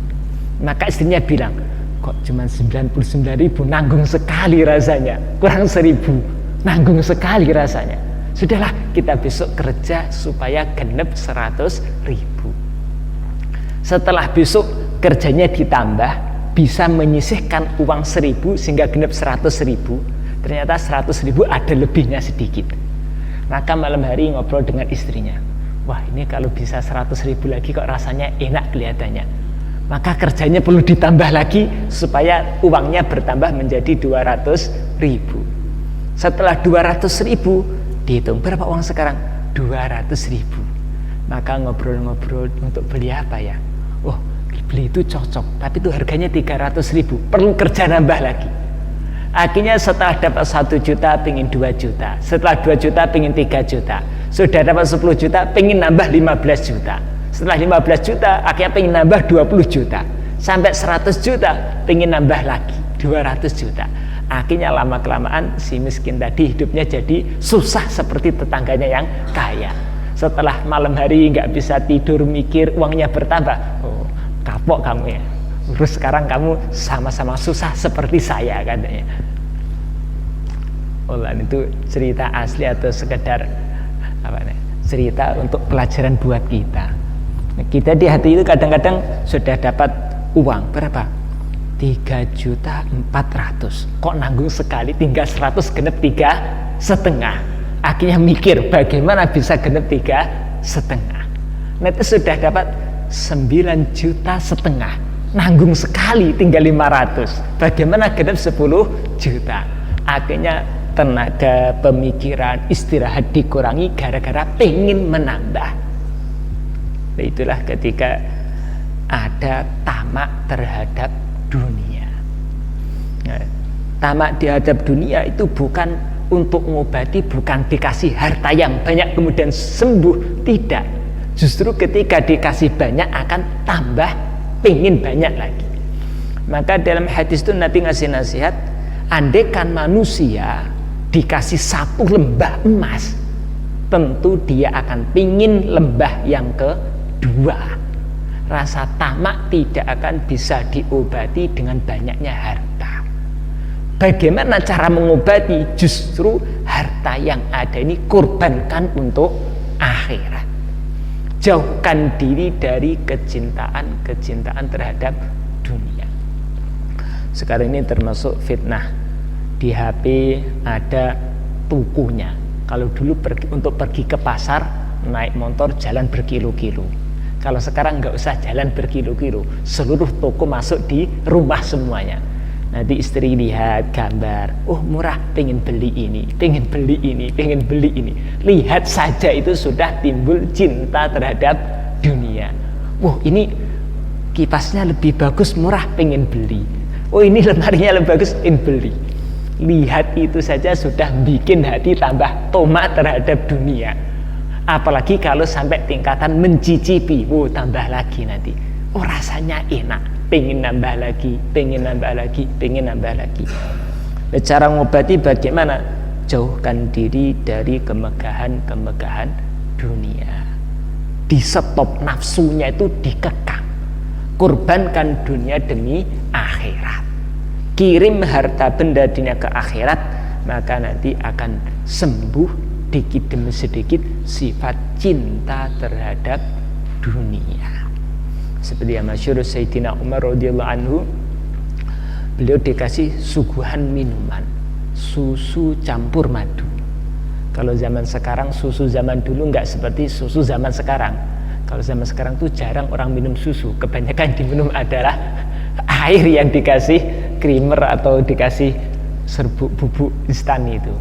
Maka istrinya bilang, kok cuma 99.000, nanggung sekali rasanya, kurang 1.000, nanggung sekali rasanya. Sudahlah, kita besok kerja supaya genep 100.000. Setelah besok kerjanya ditambah, bisa menyisihkan uang 1.000 sehingga genep 100.000. Ternyata 100.000 ada lebihnya sedikit. Maka malam hari ngobrol dengan istrinya, wah ini kalau bisa 100.000 lagi kok rasanya enak kelihatannya. Maka kerjanya perlu ditambah lagi supaya uangnya bertambah menjadi 200.000. Setelah 200.000 dihitung berapa uang sekarang? 200.000. Maka ngobrol-ngobrol untuk beli apa ya? Oh, beli itu cocok, tapi itu harganya 300.000, perlu kerja nambah lagi. Akhirnya setelah dapat 1 juta pengen 2 juta, setelah 2 juta pengen 3 juta, sudah dapat 10 juta pengen nambah 15 juta, setelah 15 juta akhirnya pengen nambah 20 juta, sampai 100 juta pengen nambah lagi 200 juta. Akhirnya lama kelamaan si miskin tadi hidupnya jadi susah seperti tetangganya yang kaya. Setelah malam hari nggak bisa tidur mikir uangnya bertambah, oh kapok kamu ya, terus sekarang kamu sama-sama susah seperti saya katanya. Itu cerita asli atau sekedar cerita untuk pelajaran buat kita. Kita di hati itu kadang-kadang sudah dapat uang berapa? 3.400.000, kok nanggung sekali, tinggal 100 genep 3,5. Akhirnya mikir bagaimana bisa genep 3,5. Nanti sudah dapat 9,5 juta, nanggung sekali, tinggal 500. Bagaimana genep 10 juta? Akhirnya tenaga, pemikiran, istirahat dikurangi gara-gara pengen menambah. Itulah ketika ada tamak terhadap dunia. Tamak terhadap dunia itu bukan untuk mengobati, bukan dikasih harta yang banyak kemudian sembuh, tidak. Justru ketika dikasih banyak akan tambah pengen banyak lagi. Maka dalam hadis itu Nabi ngasih nasihat, andaikan manusia dikasih 1 lembah emas, tentu dia akan pingin lembah yang kedua. Rasa tamak tidak akan bisa diobati dengan banyaknya harta. Bagaimana cara mengobati? Justru harta yang ada ini korbankan untuk akhirat. Jauhkan diri dari kecintaan terhadap dunia. Sekarang ini termasuk fitnah. Di HP ada tukunya. Kalau dulu untuk pergi ke pasar naik motor jalan berkilo-kilo. Kalau sekarang nggak usah jalan berkilo-kilo, seluruh toko masuk di rumah semuanya. Nanti istri lihat gambar, oh murah, pengen beli ini, pengen beli ini, pengen beli ini. Lihat saja itu sudah timbul cinta terhadap dunia. Oh ini kipasnya lebih bagus, murah, pengen beli. Oh ini lemarinya lebih bagus, pengen beli. Lihat itu saja sudah bikin hati tambah tomak terhadap dunia. Apalagi kalau sampai tingkatan mencicipi, oh tambah lagi nanti, oh rasanya enak, pengen nambah lagi, pengen nambah lagi, pengen nambah lagi. Cara ngobati bagaimana? Jauhkan diri dari kemegahan-kemegahan dunia. Di stop nafsunya itu dikekang. Korbankan dunia demi akhirat. Kirim harta benda dunia ke akhirat, maka nanti akan sembuh sedikit demi sedikit sifat cinta terhadap dunia. Seperti yang masyhur Sayyidina Umar radhiyallahu anhu, beliau dikasih suguhan minuman, susu campur madu. Kalau zaman sekarang, susu zaman dulu nggak seperti susu zaman sekarang. Kalau zaman sekarang tuh jarang orang minum susu, kebanyakan diminum adalah air yang dikasih creamer atau dikasih serbuk bubuk instan itu.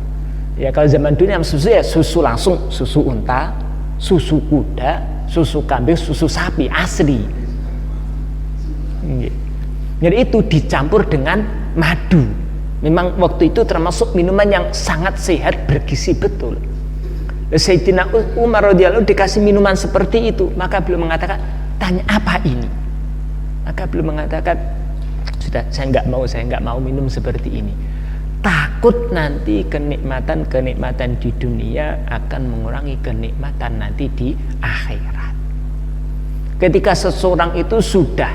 Ya kalau zaman dulu yang susu ya susu langsung, susu unta, susu kuda, susu kambing, susu sapi asli. Jadi itu dicampur dengan madu. Memang waktu itu termasuk minuman yang sangat sehat, bergizi betul. Sayyidina Umar radhiyallahu dikasih minuman seperti itu, maka beliau mengatakan, tanya apa ini? Maka beliau mengatakan, sudah saya nggak mau minum seperti ini. Takut nanti kenikmatan di dunia akan mengurangi kenikmatan nanti di akhirat. Ketika seseorang itu sudah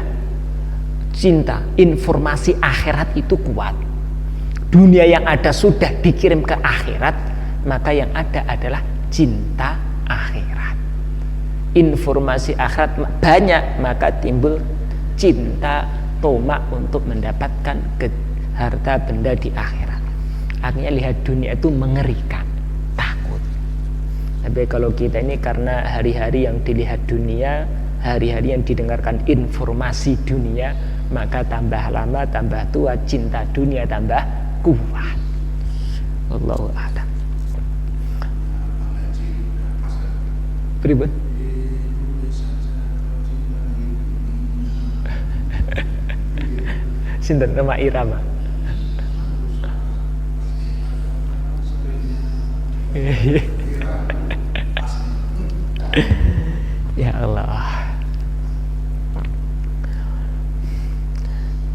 cinta, informasi akhirat itu kuat, dunia yang ada sudah dikirim ke akhirat, maka yang ada adalah cinta akhirat. Informasi akhirat banyak, maka timbul cinta, tomak untuk mendapatkan harta benda di akhirat. Artinya lihat dunia itu mengerikan, takut. Tapi kalau kita ini karena hari-hari yang dilihat dunia, hari-hari yang didengarkan informasi dunia, maka tambah lama tambah tua cinta dunia tambah kuat. Wallahu a'lam. Pripun? Sinten nama Irama? Ya Allah.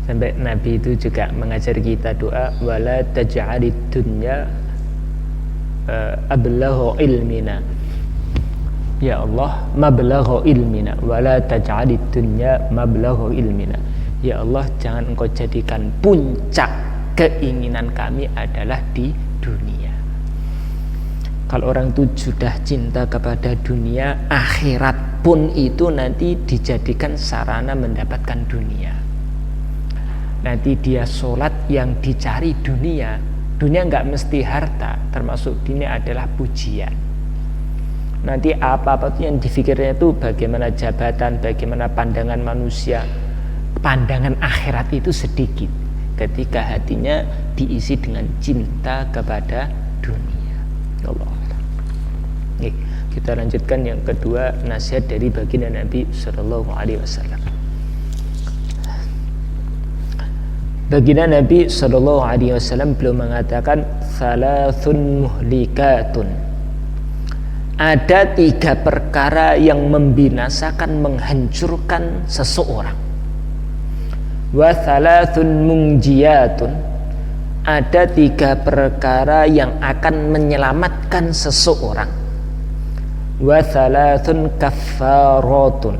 Sampai Nabi itu juga mengajar kita doa, wala taj'alid dunya ablagha ilmina. Ya Allah, mablagha ilmina, wala taj'alid dunya mablagha ilmina. Ya Allah, jangan engkau jadikan puncak keinginan kami adalah di dunia. Kalau orang itu sudah cinta kepada dunia, akhirat pun itu nanti dijadikan sarana mendapatkan dunia. Nanti dia sholat yang dicari dunia. Dunia nggak mesti harta, termasuk dunia adalah pujian. Nanti apa-apa itu yang difikirnya itu bagaimana jabatan, bagaimana pandangan manusia. Pandangan akhirat itu sedikit ketika hatinya diisi dengan cinta kepada dunia. Allah. Nih, kita lanjutkan yang kedua, nasihat dari baginda Nabi Sallallahu Alaihi Wasallam. Baginda Nabi Sallallahu Alaihi Wasallam belum mengatakan thalathun muhlikatun. Ada 3 perkara yang membinasakan, menghancurkan seseorang. Wa thalathun munjiyatun. Ada 3 perkara yang akan menyelamatkan seseorang. Wa thalathun kaffaratun.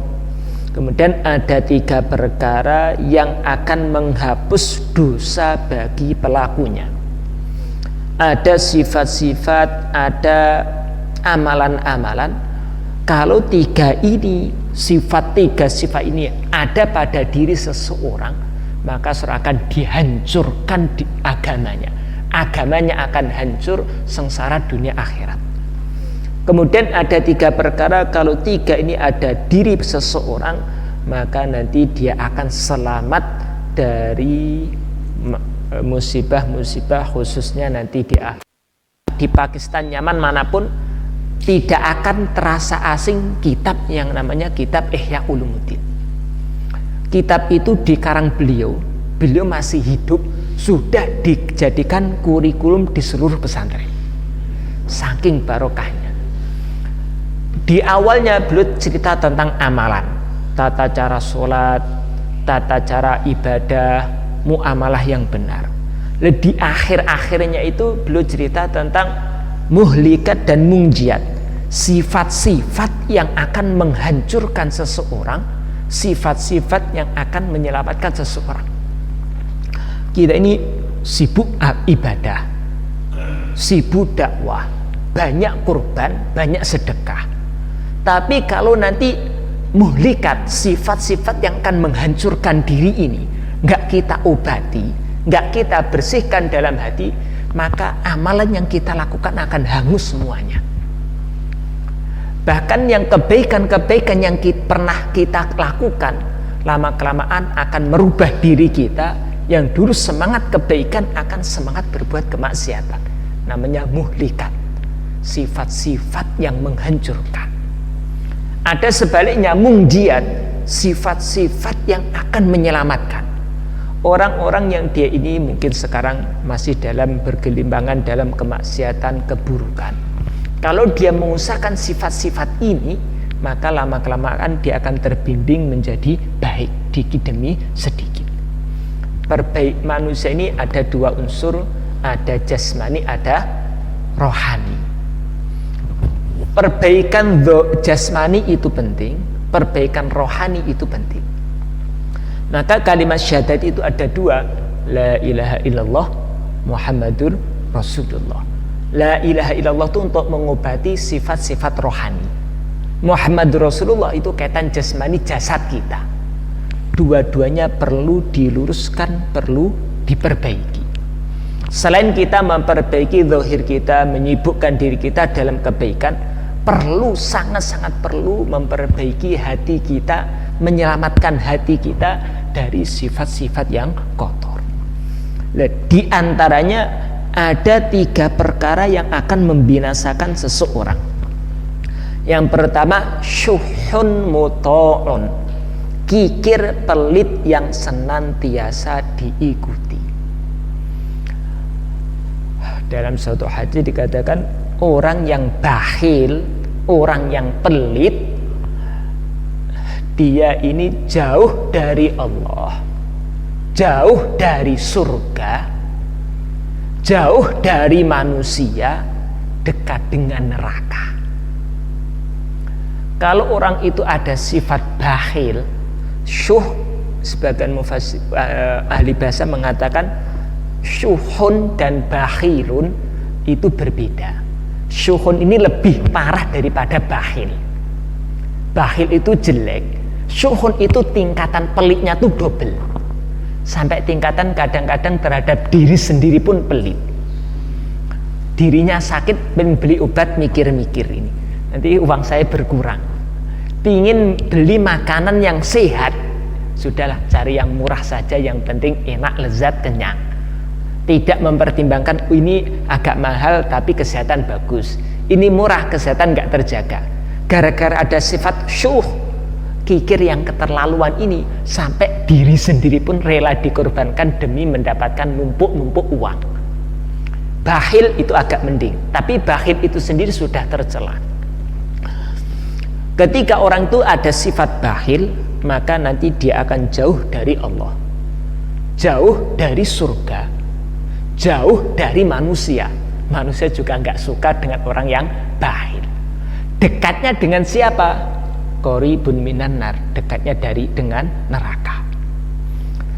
Kemudian ada 3 perkara yang akan menghapus dosa bagi pelakunya. Ada sifat-sifat, ada amalan-amalan. Kalau 3 ini, sifat ini ada pada diri seseorang, maka akan dihancurkan di agamanya. Agamanya akan hancur, sengsara dunia akhirat. Kemudian ada 3 perkara, kalau 3 ini ada diri seseorang, maka nanti dia akan selamat dari musibah-musibah, khususnya nanti di Pakistan, Yaman, manapun tidak akan terasa asing kitab yang namanya kitab Ihya Ulumuddin. Kitab itu dikarang beliau masih hidup, sudah dijadikan kurikulum di seluruh pesantren, saking barokahnya. Di awalnya beliau cerita tentang amalan, tata cara sholat, tata cara ibadah, muamalah yang benar. Di akhir-akhirnya itu beliau cerita tentang muhlikat dan munjiat, sifat-sifat yang akan menghancurkan seseorang, sifat-sifat yang akan menyelamatkan seseorang. Kita ini sibuk ibadah, sibuk dakwah, banyak kurban, banyak sedekah. Tapi kalau nanti muhlikat, sifat-sifat yang akan menghancurkan diri ini nggak kita obati, nggak kita bersihkan dalam hati, maka amalan yang kita lakukan akan hangus semuanya. Bahkan yang kebaikan-kebaikan yang pernah kita lakukan, lama-kelamaan akan merubah diri kita. Yang dulu semangat kebaikan akan semangat berbuat kemaksiatan. Namanya muhlikat, sifat-sifat yang menghancurkan. Ada sebaliknya munjiat, sifat-sifat yang akan menyelamatkan. Orang-orang yang dia ini mungkin sekarang masih dalam bergelimbangan dalam kemaksiatan, keburukan. Kalau dia mengusahakan sifat-sifat ini, maka lama-kelamaan dia akan terbimbing menjadi baik dikit demi sedikit. Perbaik manusia ini ada 2 unsur, ada jasmani, ada rohani. Perbaikan jasmani itu penting, perbaikan rohani itu penting. Maka kalimat syahadat itu ada 2, la ilaha illallah Muhammadur Rasulullah. La ilaha illallah itu untuk mengobati sifat-sifat rohani. Muhammadur Rasulullah itu kaitan jasmani, jasad kita. Dua-duanya perlu diluruskan, perlu diperbaiki. Selain kita memperbaiki zahir kita, menyibukkan diri kita dalam kebaikan, perlu, sangat-sangat perlu memperbaiki hati kita, menyelamatkan hati kita dari sifat-sifat yang kotor. Di antaranya ada 3 perkara yang akan membinasakan seseorang. Yang pertama, syuhun muto'un, kikir pelit yang senantiasa diikuti. Dalam suatu hadis dikatakan orang yang bakhil, orang yang pelit, dia ini jauh dari Allah, jauh dari surga, jauh dari manusia, dekat dengan neraka. Kalau orang itu ada sifat bakhil, syuh, sebagian ahli bahasa mengatakan syuhun dan bakhilun itu berbeda. Syuhun ini lebih parah daripada bakhil. Bakhil itu jelek, syuhun itu tingkatan pelitnya tuh double. Sampai tingkatan kadang-kadang terhadap diri sendiri pun pelit. Dirinya sakit, beli obat, mikir-mikir ini, nanti uang saya berkurang. Pingin beli makanan yang sehat, sudahlah cari yang murah saja, yang penting enak, lezat, kenyang. Tidak mempertimbangkan ini agak mahal tapi kesehatan bagus, ini murah kesehatan nggak terjaga. Gara-gara ada sifat syuh, kikir yang keterlaluan ini, sampai diri sendiri pun rela dikorbankan demi mendapatkan numpuk-numpuk uang. Bakhil itu agak mending, tapi bakhil itu sendiri sudah tercela. Ketika orang itu ada sifat bakhil, maka nanti dia akan jauh dari Allah, jauh dari surga, jauh dari manusia. Manusia juga nggak suka dengan orang yang bakhil. Dekatnya dengan siapa? Qoribun minan nar, dekatnya dengan neraka.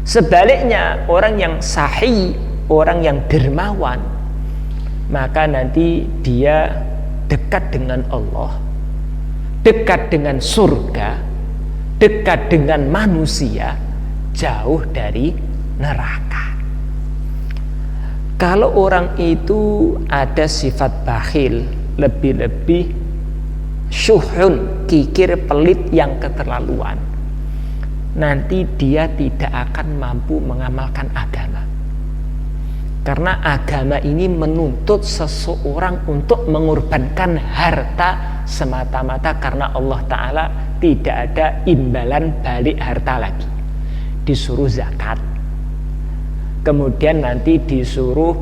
Sebaliknya orang yang sahih, orang yang dermawan, maka nanti dia dekat dengan Allah, dekat dengan surga, dekat dengan manusia, jauh dari neraka. Kalau orang itu ada sifat bakhil, lebih-lebih syuhun, kikir, pelit yang keterlaluan, nanti dia tidak akan mampu mengamalkan agama. Karena agama ini menuntut seseorang untuk mengorbankan harta semata-mata karena Allah Ta'ala tidak ada imbalan balik harta lagi. Disuruh zakat, kemudian nanti disuruh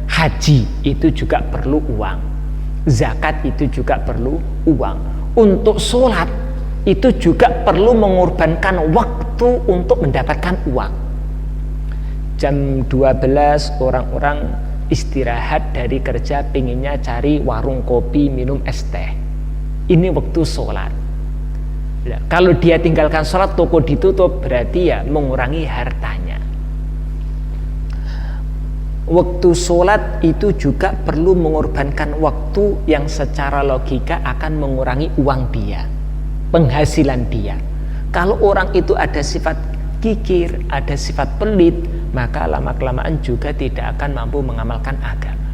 haji, itu juga perlu uang. Zakat itu juga perlu uang. Untuk sholat itu juga perlu mengorbankan waktu untuk mendapatkan uang. Jam 12 orang-orang istirahat dari kerja, pinginnya cari warung kopi, minum es teh. Ini waktu sholat. Nah, kalau dia tinggalkan sholat, toko ditutup, berarti ya mengurangi hartanya. Waktu sholat itu juga perlu mengorbankan waktu yang secara logika akan mengurangi uang dia, penghasilan dia. Kalau orang itu ada sifat kikir, ada sifat pelit, maka lama-kelamaan juga tidak akan mampu mengamalkan agama.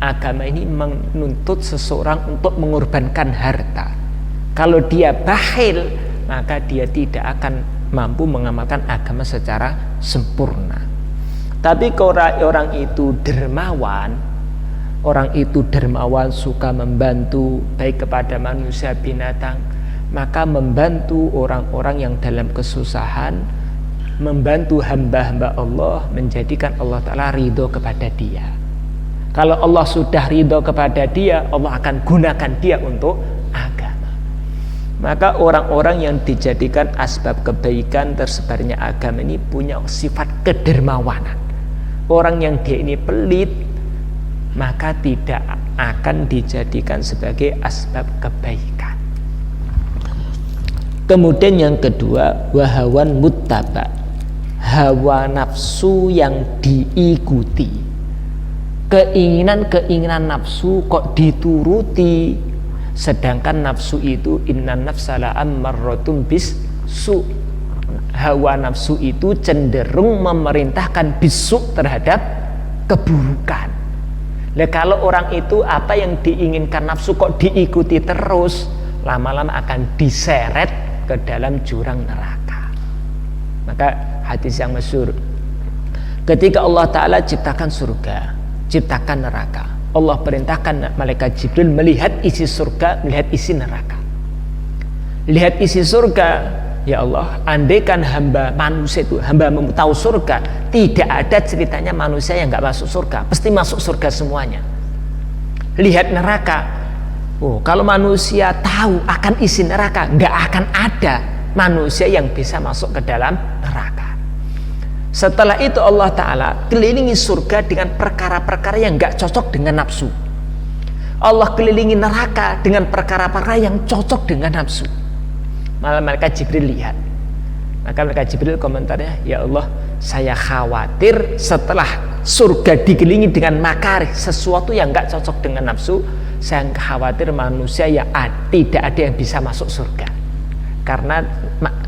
Agama ini menuntut seseorang untuk mengorbankan harta. Kalau dia bakhil, maka dia tidak akan mampu mengamalkan agama secara sempurna. Tapi kalau orang itu dermawan, suka membantu baik kepada manusia, binatang, maka membantu orang-orang yang dalam kesusahan, membantu hamba-hamba Allah, menjadikan Allah Ta'ala ridho kepada dia. Kalau Allah sudah ridho kepada dia, Allah akan gunakan dia untuk agama. Maka orang-orang yang dijadikan asbab kebaikan tersebarnya agama ini punya sifat kedermawanan. Orang yang dia ini pelit, maka tidak akan dijadikan sebagai asbab kebaikan. Kemudian yang kedua, wahawan muttaba, hawa nafsu yang diikuti. Keinginan nafsu kok dituruti, sedangkan nafsu itu innan nafsala ammarratum bis-su. Hawa nafsu itu cenderung memerintahkan bisu terhadap keburukan. Nah, kalau orang itu apa yang diinginkan nafsu kok diikuti terus, lama-lama akan diseret ke dalam jurang neraka. Maka hadis yang masyhur, ketika Allah Ta'ala ciptakan surga, ciptakan neraka, Allah perintahkan malaikat Jibril melihat isi surga, melihat isi neraka. Lihat isi surga, ya Allah, andaikan hamba manusia itu, hamba tahu surga, tidak ada ceritanya manusia yang nggak masuk surga, pasti masuk surga semuanya. Lihat neraka, oh, kalau manusia tahu akan isi neraka, nggak akan ada manusia yang bisa masuk ke dalam neraka. Setelah itu Allah Ta'ala kelilingi surga dengan perkara-perkara yang nggak cocok dengan nafsu. Allah kelilingi neraka dengan perkara-perkara yang cocok dengan nafsu. Malah malaikat Jibril lihat. Maka malaikat Jibril komentarnya, ya Allah, saya khawatir setelah surga dikelilingi dengan makarih, sesuatu yang nggak cocok dengan nafsu, saya khawatir manusia yang tidak ada yang bisa masuk surga. Karena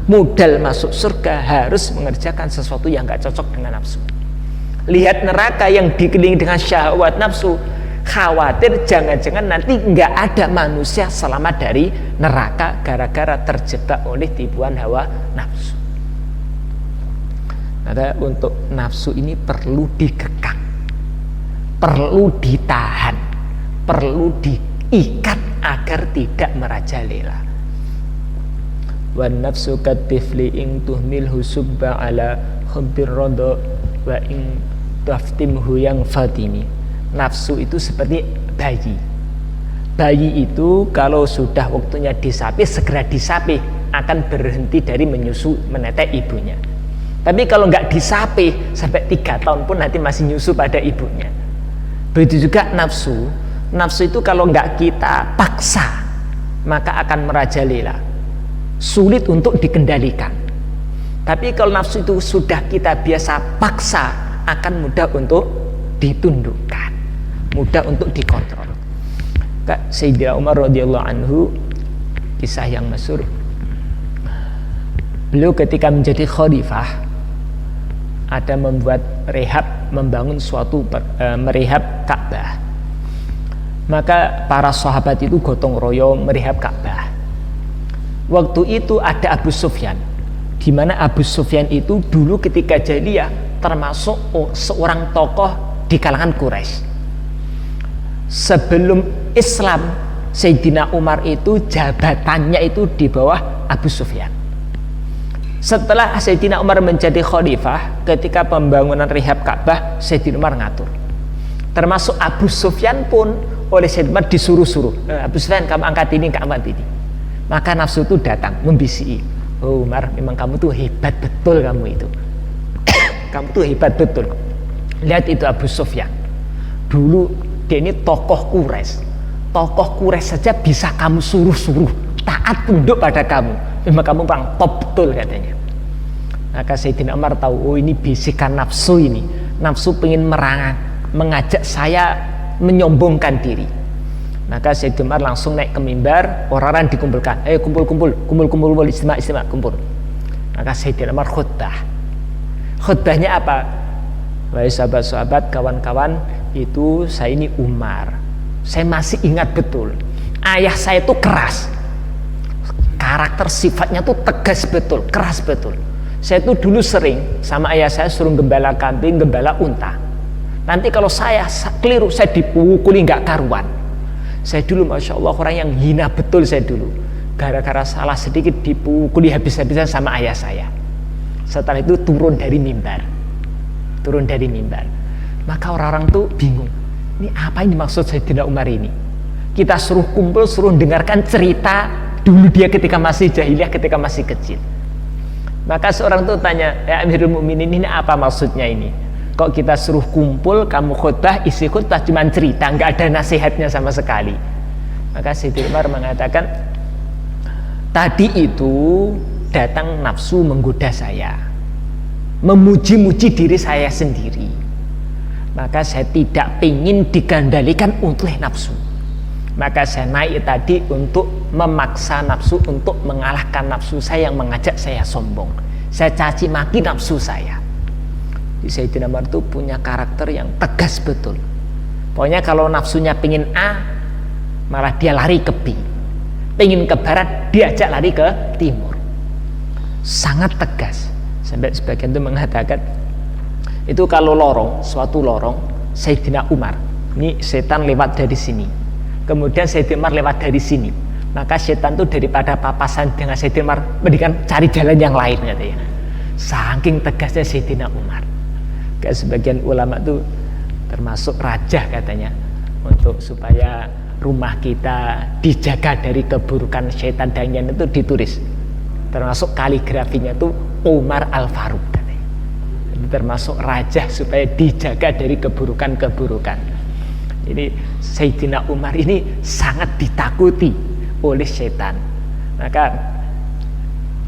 modal masuk surga harus mengerjakan sesuatu yang gak cocok dengan nafsu. Lihat neraka yang dikelilingi dengan syahwat nafsu, khawatir jangan-jangan nanti gak ada manusia selamat dari neraka gara-gara terjebak oleh tipuan hawa nafsu. Maka untuk nafsu ini perlu dikekang, perlu ditahan, perlu diikat agar tidak merajalela. Wan nafsu katifli ing tuhmilhu subba ala hubbir radha wa ing taftimhu yang fatimi. Nafsu itu seperti bayi. Bayi itu kalau sudah waktunya disapih, segera disapih, akan berhenti dari menyusu menetek ibunya. Tapi kalau nggak disapih sampai 3 tahun pun nanti masih nyusu pada ibunya. Begitu juga nafsu. Nafsu itu kalau nggak kita paksa, maka akan merajalela, sulit untuk dikendalikan. Tapi kalau nafsu itu sudah kita biasa paksa, akan mudah untuk ditundukkan, mudah untuk dikontrol. Sayyidina Umar radhiyallahu anhu, kisah yang masyhur, beliau ketika menjadi khalifah ada membuat rehab, membangun suatu merehab Ka'bah. Maka para sahabat itu gotong royong merehab Ka'bah. Waktu itu ada Abu Sufyan, di mana Abu Sufyan itu dulu ketika jahiliyah termasuk seorang tokoh di kalangan Quraisy. Sebelum Islam, Sayyidina Umar itu jabatannya itu di bawah Abu Sufyan. Setelah Sayyidina Umar menjadi khalifah, ketika pembangunan rehab Ka'bah, Sayyidina Umar ngatur. Termasuk Abu Sufyan pun oleh Sayyidina Umar disuruh-suruh, Abu Sufyan kamu angkat ini, kamu angkat ini. Maka nafsu itu datang membisiki, oh Umar, memang kamu tuh hebat betul, kamu itu kamu tuh hebat betul. Lihat itu Abu Sufyan, dulu dia ini tokoh Quraisy saja bisa kamu suruh-suruh taat tunduk pada kamu, memang kamu paling top betul katanya. Maka Sayyidina Umar tahu, oh ini bisikan nafsu, ini nafsu pengen mengajak saya menyombongkan diri. Maka Sayyidina Umar langsung naik ke mimbar, orang-orang dikumpulkan, ayo kumpul, istimewa, kumpul. Maka Sayyidina Umar khutbahnya apa? Wahai sahabat-sahabat, kawan-kawan, itu saya ini Umar, saya masih ingat betul, ayah saya itu keras, karakter sifatnya tuh tegas betul, keras betul. Saya tuh dulu sering sama ayah saya suruh gembala kambing, gembala unta. Nanti kalau saya keliru, saya dipukuli nggak karuan. Saya dulu Masya Allah orang yang hina betul, saya dulu gara-gara salah sedikit dipukuli habis-habisan sama ayah saya. Setelah itu turun dari mimbar. Maka orang-orang tuh bingung, ini apa ini maksud Sayyidina Umar ini? Kita suruh kumpul, suruh dengarkan cerita dulu dia ketika masih jahiliyah, ketika masih kecil. Maka seorang tuh tanya, ya Amirul Mukminin, ini apa maksudnya ini? Kok kita suruh kumpul, kamu khutbah, isi khutbah cuma cerita, nggak ada nasihatnya sama sekali. Maka Sayyidina Umar mengatakan, tadi itu datang nafsu menggoda saya, memuji-muji diri saya sendiri. Maka saya tidak ingin dikendalikan oleh nafsu. Maka saya naik tadi untuk memaksa nafsu, untuk mengalahkan nafsu saya yang mengajak saya sombong. Saya caci maki nafsu saya. Sayyidina Umar itu punya karakter yang tegas betul. Pokoknya kalau nafsunya pingin A, malah dia lari ke B. Pingin ke barat, diajak lari ke timur. Sangat tegas. Sampai sebagian itu mengatakan, itu kalau suatu lorong, Sayyidina Umar, ini setan lewat dari sini, kemudian Sayyidina Umar lewat dari sini, maka setan itu daripada papasan dengan Sayyidina Umar, mendingan cari jalan yang lain katanya. Saking tegasnya Sayyidina Umar. Kayak sebagian ulama itu termasuk raja katanya, untuk supaya rumah kita dijaga dari keburukan setan dan yang itu ditulis, termasuk kaligrafinya itu Umar Al-Faruq katanya. Itu termasuk raja supaya dijaga dari keburukan-keburukan. Jadi Sayyidina Umar ini sangat ditakuti oleh setan. Maka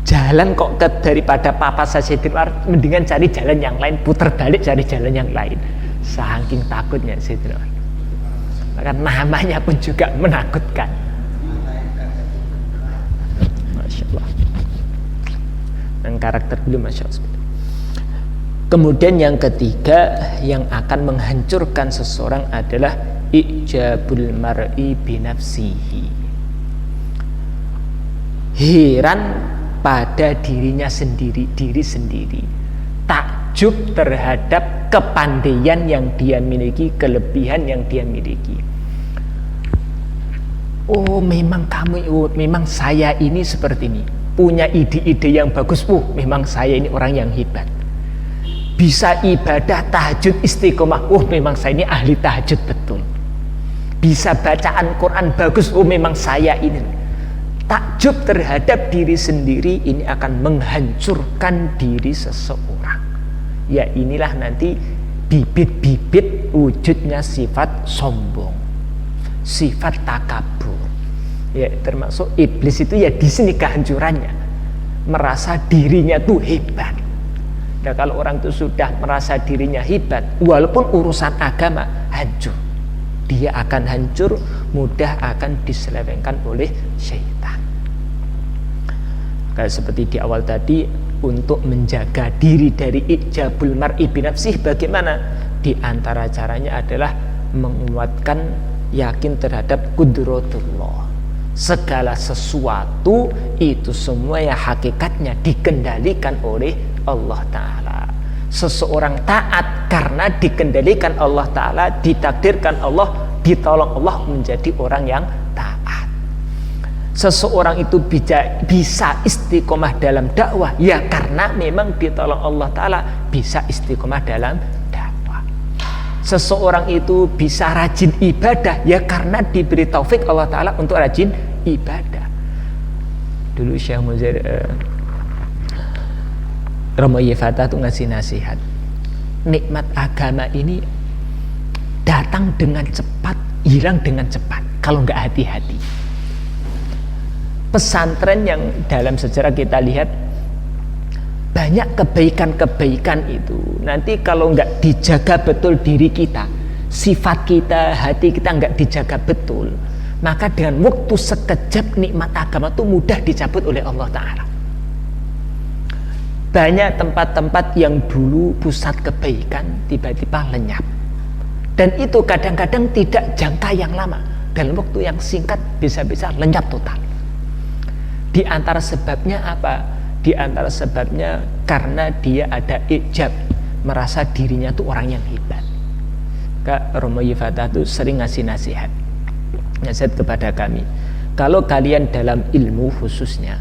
jalan kok daripada papasan Sayyidina Umar, mendingan cari jalan yang lain, putar balik cari jalan yang lain. Saking takutnya Sayyidina Umar. Maka namanya pun juga menakutkan. Masya Allah. Dan karakter beliau Masya Allah. Kemudian yang ketiga yang akan menghancurkan seseorang adalah ijabul mar'i binafsihi. Heran pada diri sendiri, takjub terhadap kepandaian yang dia miliki, kelebihan yang dia miliki. Oh memang memang saya ini seperti ini, punya ide-ide yang bagus. Memang saya ini orang yang hebat, bisa ibadah tahajud istiqomah. Memang saya ini ahli tahajud betul, bisa bacaan Quran bagus. Memang saya ini. Takjub terhadap diri sendiri ini akan menghancurkan diri seseorang. Ya inilah nanti bibit-bibit wujudnya sifat sombong, sifat takabur. Ya termasuk iblis itu ya di sini kehancurannya, merasa dirinya tuh hebat. Nah kalau orang itu sudah merasa dirinya hebat, walaupun urusan agama hancur, dia akan hancur, mudah akan diselewengkan oleh syaitan. Kayak seperti di awal tadi, untuk menjaga diri dari ijabul mar'i binafsih, bagaimana? Di antara caranya adalah menguatkan yakin terhadap kudratullah. Segala sesuatu itu semua yang hakikatnya dikendalikan oleh Allah Ta'ala. Seseorang taat karena dikendalikan Allah Ta'ala, ditakdirkan Allah, ditolong Allah menjadi orang yang taat. Seseorang itu bisa istiqomah dalam dakwah ya karena memang ditolong Allah Ta'ala bisa istiqomah dalam dakwah. Seseorang itu bisa rajin ibadah ya karena diberi taufik Allah Ta'ala untuk rajin ibadah. Dulu Syekh Muzir Romo Yefatah itu ngasih nasihat, nikmat agama ini datang dengan cepat, hilang dengan cepat kalau nggak hati-hati. Pesantren yang dalam sejarah kita lihat banyak kebaikan-kebaikan itu nanti kalau nggak dijaga betul diri kita, sifat kita, hati kita nggak dijaga betul, maka dengan waktu sekejap nikmat agama itu mudah dicabut oleh Allah Ta'ala. Banyak tempat-tempat yang dulu pusat kebaikan tiba-tiba lenyap, dan itu kadang-kadang tidak jangka yang lama, dalam waktu yang singkat bisa-bisa lenyap total. Di antara sebabnya apa? Di antara sebabnya karena dia ada ijab, merasa dirinya tuh orang yang hebat. Kak Romo Yifatah tuh sering ngasih nasihat kepada kami, kalau kalian dalam ilmu khususnya,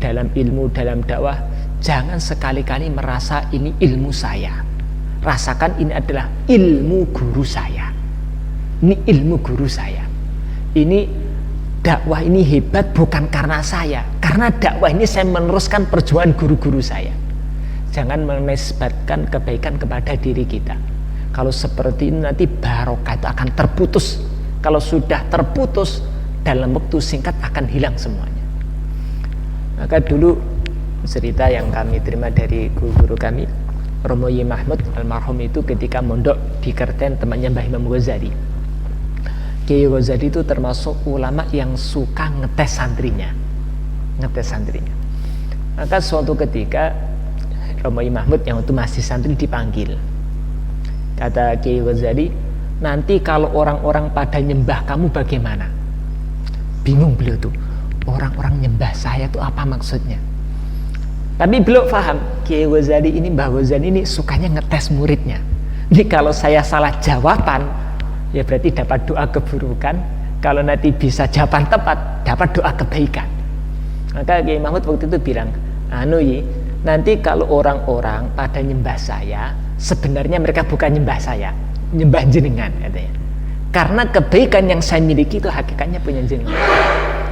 dalam ilmu, dalam dakwah, jangan sekali-kali merasa ini ilmu saya. Rasakan ini adalah ilmu guru saya. Ini ilmu guru saya. Ini dakwah ini hebat bukan karena saya, karena dakwah ini saya meneruskan perjuangan guru-guru saya. Jangan menisbatkan kebaikan kepada diri kita. Kalau seperti ini nanti barokah itu akan terputus. Kalau sudah terputus, dalam waktu singkat akan hilang semuanya. Maka dulu cerita yang kami terima dari guru-guru kami, Romo Y. Mahmud almarhum itu ketika mondok di Kerten temannya Mbah Imam Ghazali. Kiai Ghazali itu termasuk ulama yang suka ngetes santrinya. Maka suatu ketika Romo Y. Mahmud yang itu masih santri dipanggil. Kata Kiai Ghazali, nanti kalau orang-orang pada nyembah kamu bagaimana? Bingung beliau tuh, orang-orang nyembah saya itu apa maksudnya? Tapi beliau paham, Kiai Ghazali ini, Mbah Ghazali ini sukanya ngetes muridnya. Jadi kalau saya salah jawaban, ya berarti dapat doa keburukan. Kalau nanti bisa jawaban tepat, dapat doa kebaikan. Maka Kiai Mahmud waktu itu bilang, nanti kalau orang-orang pada nyembah saya, sebenarnya mereka bukan nyembah saya, nyembah jenengan katanya. Karena kebaikan yang saya miliki itu hakikatnya punya jenengan.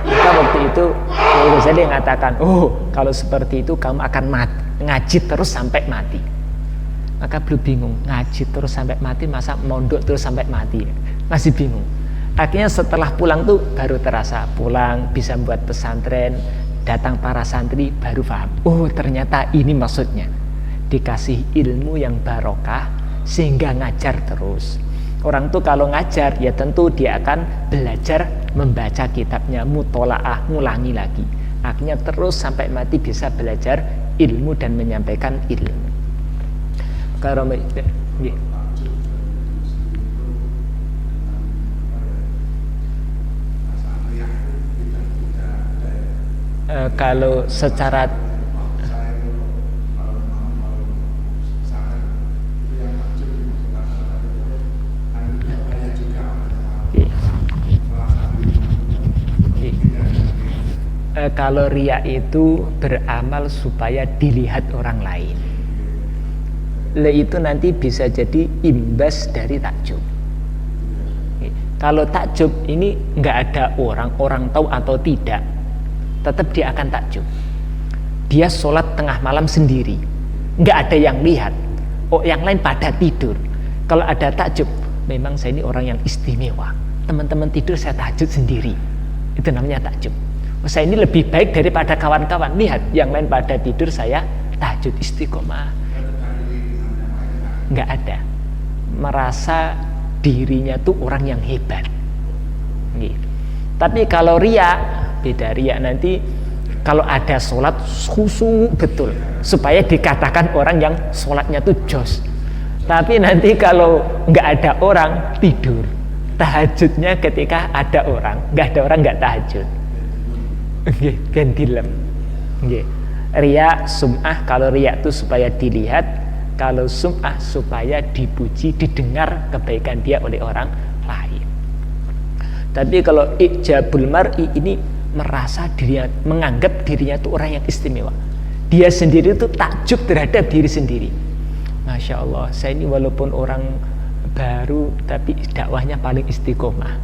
Maka waktu itu Kiai Ghazali mengatakan, kalau seperti itu kamu akan ngaji terus sampai mati. Maka beliau bingung, ngaji terus sampai mati, masa mondok terus sampai mati? Masih bingung. Akhirnya setelah pulang tuh baru terasa, pulang bisa buat pesantren, datang para santri baru paham, ternyata ini maksudnya, dikasih ilmu yang barokah sehingga ngajar terus. Orang tuh kalau ngajar ya tentu dia akan belajar membaca kitabnya, mutolaah, ngulangi lagi. Akhirnya terus sampai mati bisa belajar ilmu dan menyampaikan ilmu. Kalau secara kalau riya itu beramal supaya dilihat orang lain. Itu nanti bisa jadi imbas dari takjub. Kalau takjub ini nggak ada orang tahu atau tidak, tetap dia akan takjub. Dia sholat tengah malam sendiri, nggak ada yang lihat. Yang lain pada tidur. Kalau ada takjub, memang saya ini orang yang istimewa. Teman-teman tidur, saya tahajud sendiri. Itu namanya takjub. Saya ini lebih baik daripada kawan-kawan. Lihat, yang lain pada tidur, saya tahajud istiqomah. Nggak ada. Merasa dirinya tuh orang yang hebat. Gitu. Tapi kalau riya, beda. Riya nanti kalau ada sholat khusyuk betul, supaya dikatakan orang yang sholatnya tuh jos. Tapi nanti kalau nggak ada orang, tidur. tahajudnya ketika ada orang, nggak ada orang nggak tahajud. Nggih, ben dilem. Nggih. Riya, sum'ah, kalau riya itu supaya dilihat, kalau sum'ah supaya dipuji, didengar kebaikan dia oleh orang lain. Tapi kalau ijabul mar'i ini merasa dirinya, menganggap dirinya itu orang yang istimewa. Dia sendiri itu takjub terhadap diri sendiri. Masya Allah, saya ini walaupun orang baru tapi dakwahnya paling istiqomah.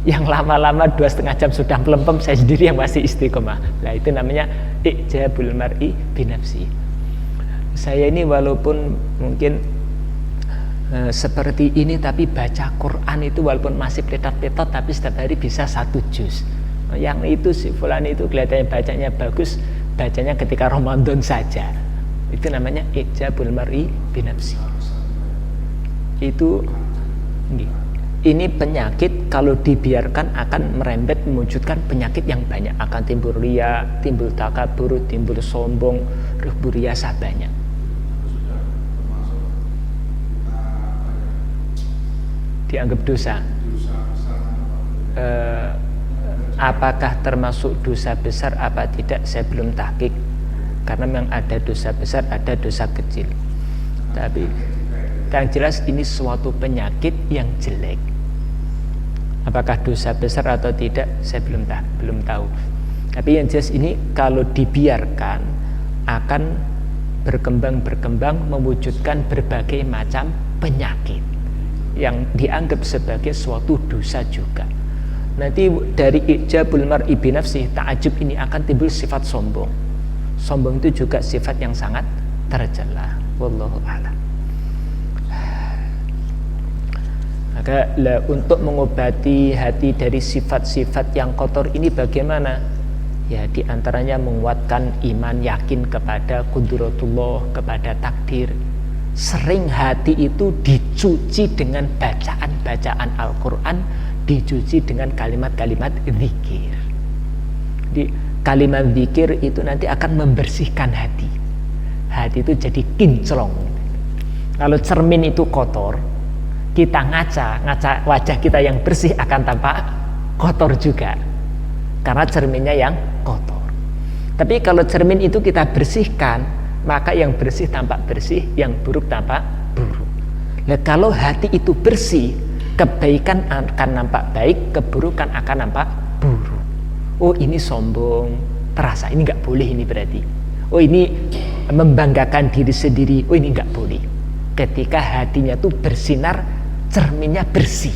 Yang lama-lama 2,5 jam sudah melempem, saya sendiri yang masih istiqomah. Nah itu namanya ijabul mar'i binafsi. Saya ini walaupun mungkin seperti ini, tapi baca Quran itu walaupun masih petot-petot, tapi setiap hari bisa 1 juz. Yang itu si fulan itu kelihatannya bacanya bagus, bacanya ketika Ramadan saja. Itu namanya ijabul mar'i binafsi. Itu ini penyakit kalau dibiarkan akan merembet mewujudkan penyakit yang banyak, akan timbul riya, timbul takabur, timbul sombong, ribu riasa banyak. Dianggap dosa. Apakah termasuk dosa besar apa tidak, saya belum tahqiq, karena memang ada dosa besar, ada dosa kecil. Tapi yang jelas ini suatu penyakit yang jelek. Apakah dosa besar atau tidak, saya belum tahu. Tapi yang jelas ini kalau dibiarkan akan berkembang mewujudkan berbagai macam penyakit yang dianggap sebagai suatu dosa juga. Nanti dari ijabul mar'i binafsi, ta'ajub ini akan timbul sifat sombong. Sombong itu juga sifat yang sangat tercela. Wallahu a'lam. Maka untuk mengobati hati dari sifat-sifat yang kotor ini bagaimana? Ya diantaranya menguatkan iman, yakin kepada qudratullah, kepada takdir. Sering hati itu dicuci dengan bacaan-bacaan Al-Quran, dicuci dengan kalimat-kalimat zikir. Di kalimat zikir itu nanti akan membersihkan hati. Hati itu jadi kinclong. Kalau cermin itu kotor, kita ngaca wajah kita yang bersih akan tampak kotor juga, karena cerminnya yang kotor. Tapi kalau cermin itu kita bersihkan, maka yang bersih tampak bersih, yang buruk tampak buruk. Nah, kalau hati itu bersih, kebaikan akan nampak baik, keburukan akan nampak buruk. Oh ini sombong, terasa ini nggak boleh, ini berarti. Oh ini membanggakan diri sendiri, oh ini nggak boleh. Ketika hatinya itu bersinar, cerminnya bersih,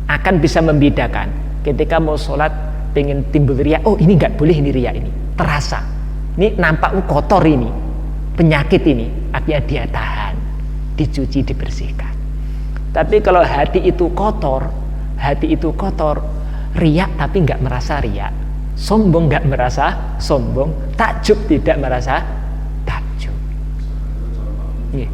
akan bisa membedakan. Ketika mau sholat pengen timbul riya, oh ini nggak boleh, ini riya, ini terasa, ini nampak kotor, ini penyakit, ini akhirnya dia tahan, dicuci, dibersihkan. Tapi kalau hati itu kotor, riya tapi nggak merasa riya, sombong nggak merasa sombong, takjub tidak merasa takjub. Nggih.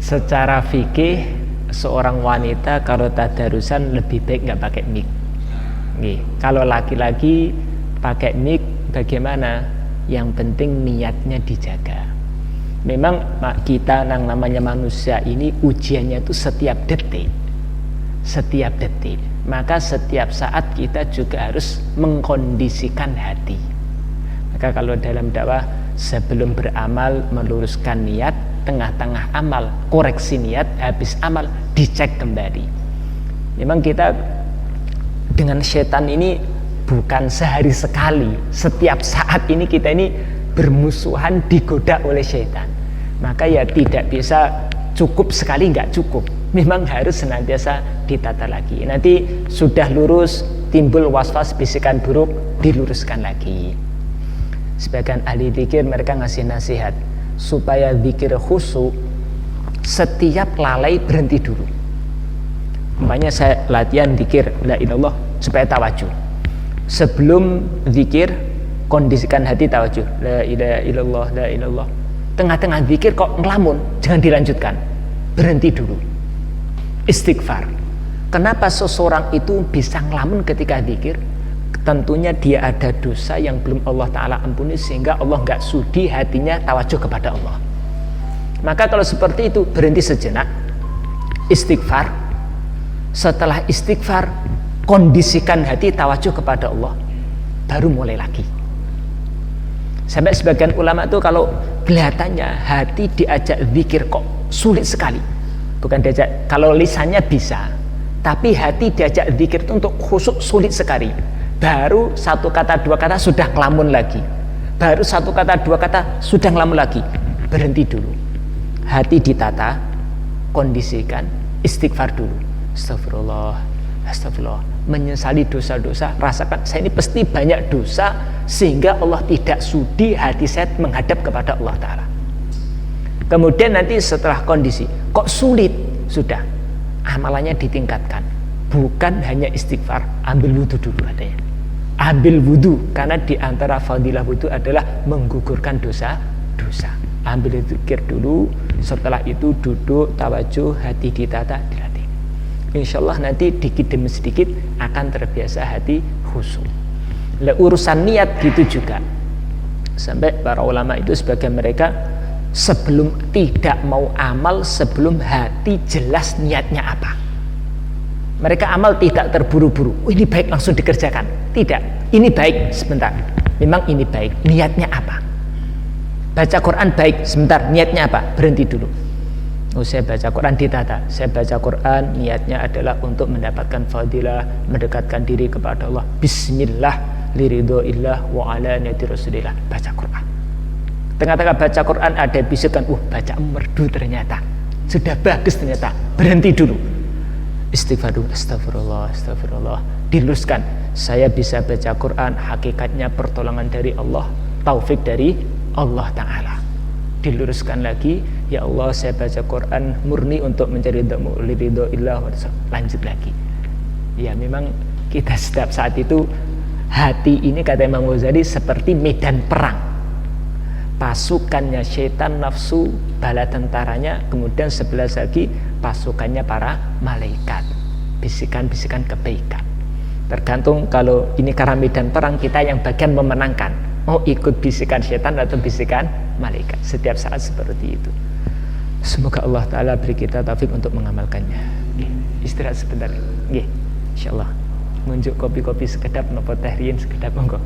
Secara fikih seorang wanita kalau tadarusan lebih baik nggak pakai mic. Kalau laki-laki pakai mic bagaimana? yang penting niatnya dijaga. Memang kita yang namanya manusia ini ujiannya itu setiap detik, maka setiap saat kita juga harus mengkondisikan hati. Maka kalau dalam dakwah, sebelum beramal meluruskan niat, tengah-tengah amal koreksi niat, habis amal dicek kembali. Memang kita dengan setan ini bukan sehari sekali, setiap saat ini kita ini bermusuhan, digoda oleh setan. Maka ya tidak bisa cukup sekali, nggak cukup, memang harus senantiasa ditata lagi. Nanti sudah lurus, timbul was-was bisikan buruk, diluruskan lagi. Sebagian ahli zikir mereka ngasih nasihat supaya zikir khusyuk, setiap lalai berhenti dulu. Makanya saya latihan zikir la ilallah supaya tawajuh. Sebelum zikir kondisikan hati tawajuh, la ilaha illallah, la ilallah. Tengah-tengah zikir kok ngelamun, jangan dilanjutkan, berhenti dulu, istighfar. Kenapa seseorang itu bisa ngelamun ketika zikir? Tentunya dia ada dosa yang belum Allah Ta'ala ampuni, sehingga Allah nggak sudi hatinya tawajuh kepada Allah. Maka kalau seperti itu, berhenti sejenak, istighfar. Setelah istighfar, kondisikan hati tawajuh kepada Allah, baru mulai lagi. Sampai sebagian ulama itu kalau kelihatannya hati diajak zikir kok sulit sekali, bukan diajak, kalau lisannya bisa, tapi hati diajak zikir itu untuk khusyuk sulit sekali. Baru satu kata dua kata sudah ngelamun lagi, baru satu kata dua kata sudah ngelamun lagi. Berhenti dulu, hati ditata, kondisikan, istighfar dulu, astagfirullah, astagfirullah, menyesali dosa-dosa, rasakan saya ini pasti banyak dosa, sehingga Allah tidak sudi hati saya menghadap kepada Allah Ta'ala. Kemudian nanti setelah kondisi kok sulit, sudah amalannya ditingkatkan, bukan hanya istighfar, ambil wudhu dulu adanya. Ambil wudhu, karena diantara fadilah wudhu adalah menggugurkan dosa-dosa. Ambil zikir dulu, setelah itu duduk, tawajuh, hati ditata, dilatih. Insya Allah nanti dikit demi sedikit akan terbiasa hati khusyuk. Urusan niat gitu juga. Sampai para ulama itu sebagai mereka sebelum tidak mau amal, sebelum hati jelas niatnya apa. Mereka amal tidak terburu-buru, oh, ini baik langsung dikerjakan. Tidak, ini baik sebentar, memang ini baik, niatnya apa? Baca Quran baik, sebentar, niatnya apa? Berhenti dulu. Oh, saya baca Quran ditata, saya baca Quran niatnya adalah untuk mendapatkan fadilah, mendekatkan diri kepada Allah. Bismillah liridhoillah wa ala niyati rasulillah. Baca Quran, tengah-tengah baca Quran ada bisikan, baca merdu ternyata, sudah bagus ternyata, berhenti dulu, istighfar dulu, astagfirullah, astagfirullah, diluruskan. Saya bisa baca Quran, hakikatnya pertolongan dari Allah, taufik dari Allah Ta'ala. Diluruskan lagi, ya Allah saya baca Quran murni untuk mencari ridho illah, lanjut lagi. Ya memang kita setiap saat itu hati ini, kata Imam Ghazali, seperti medan perang. Pasukannya syaitan nafsu, bala tentaranya, kemudian sebelah lagi pasukannya para malaikat, bisikan-bisikan kebaikan. Tergantung kalau ini karena medan perang, kita yang bagian memenangkan, mau ikut bisikan syaitan atau bisikan malaikat. Setiap saat seperti itu. Semoga Allah Ta'ala beri kita taufik untuk mengamalkannya. Istirahat sebentar, insyaallah. Ngunjuk kopi-kopi sekedap, nopo teh riyen sekedap, monggo.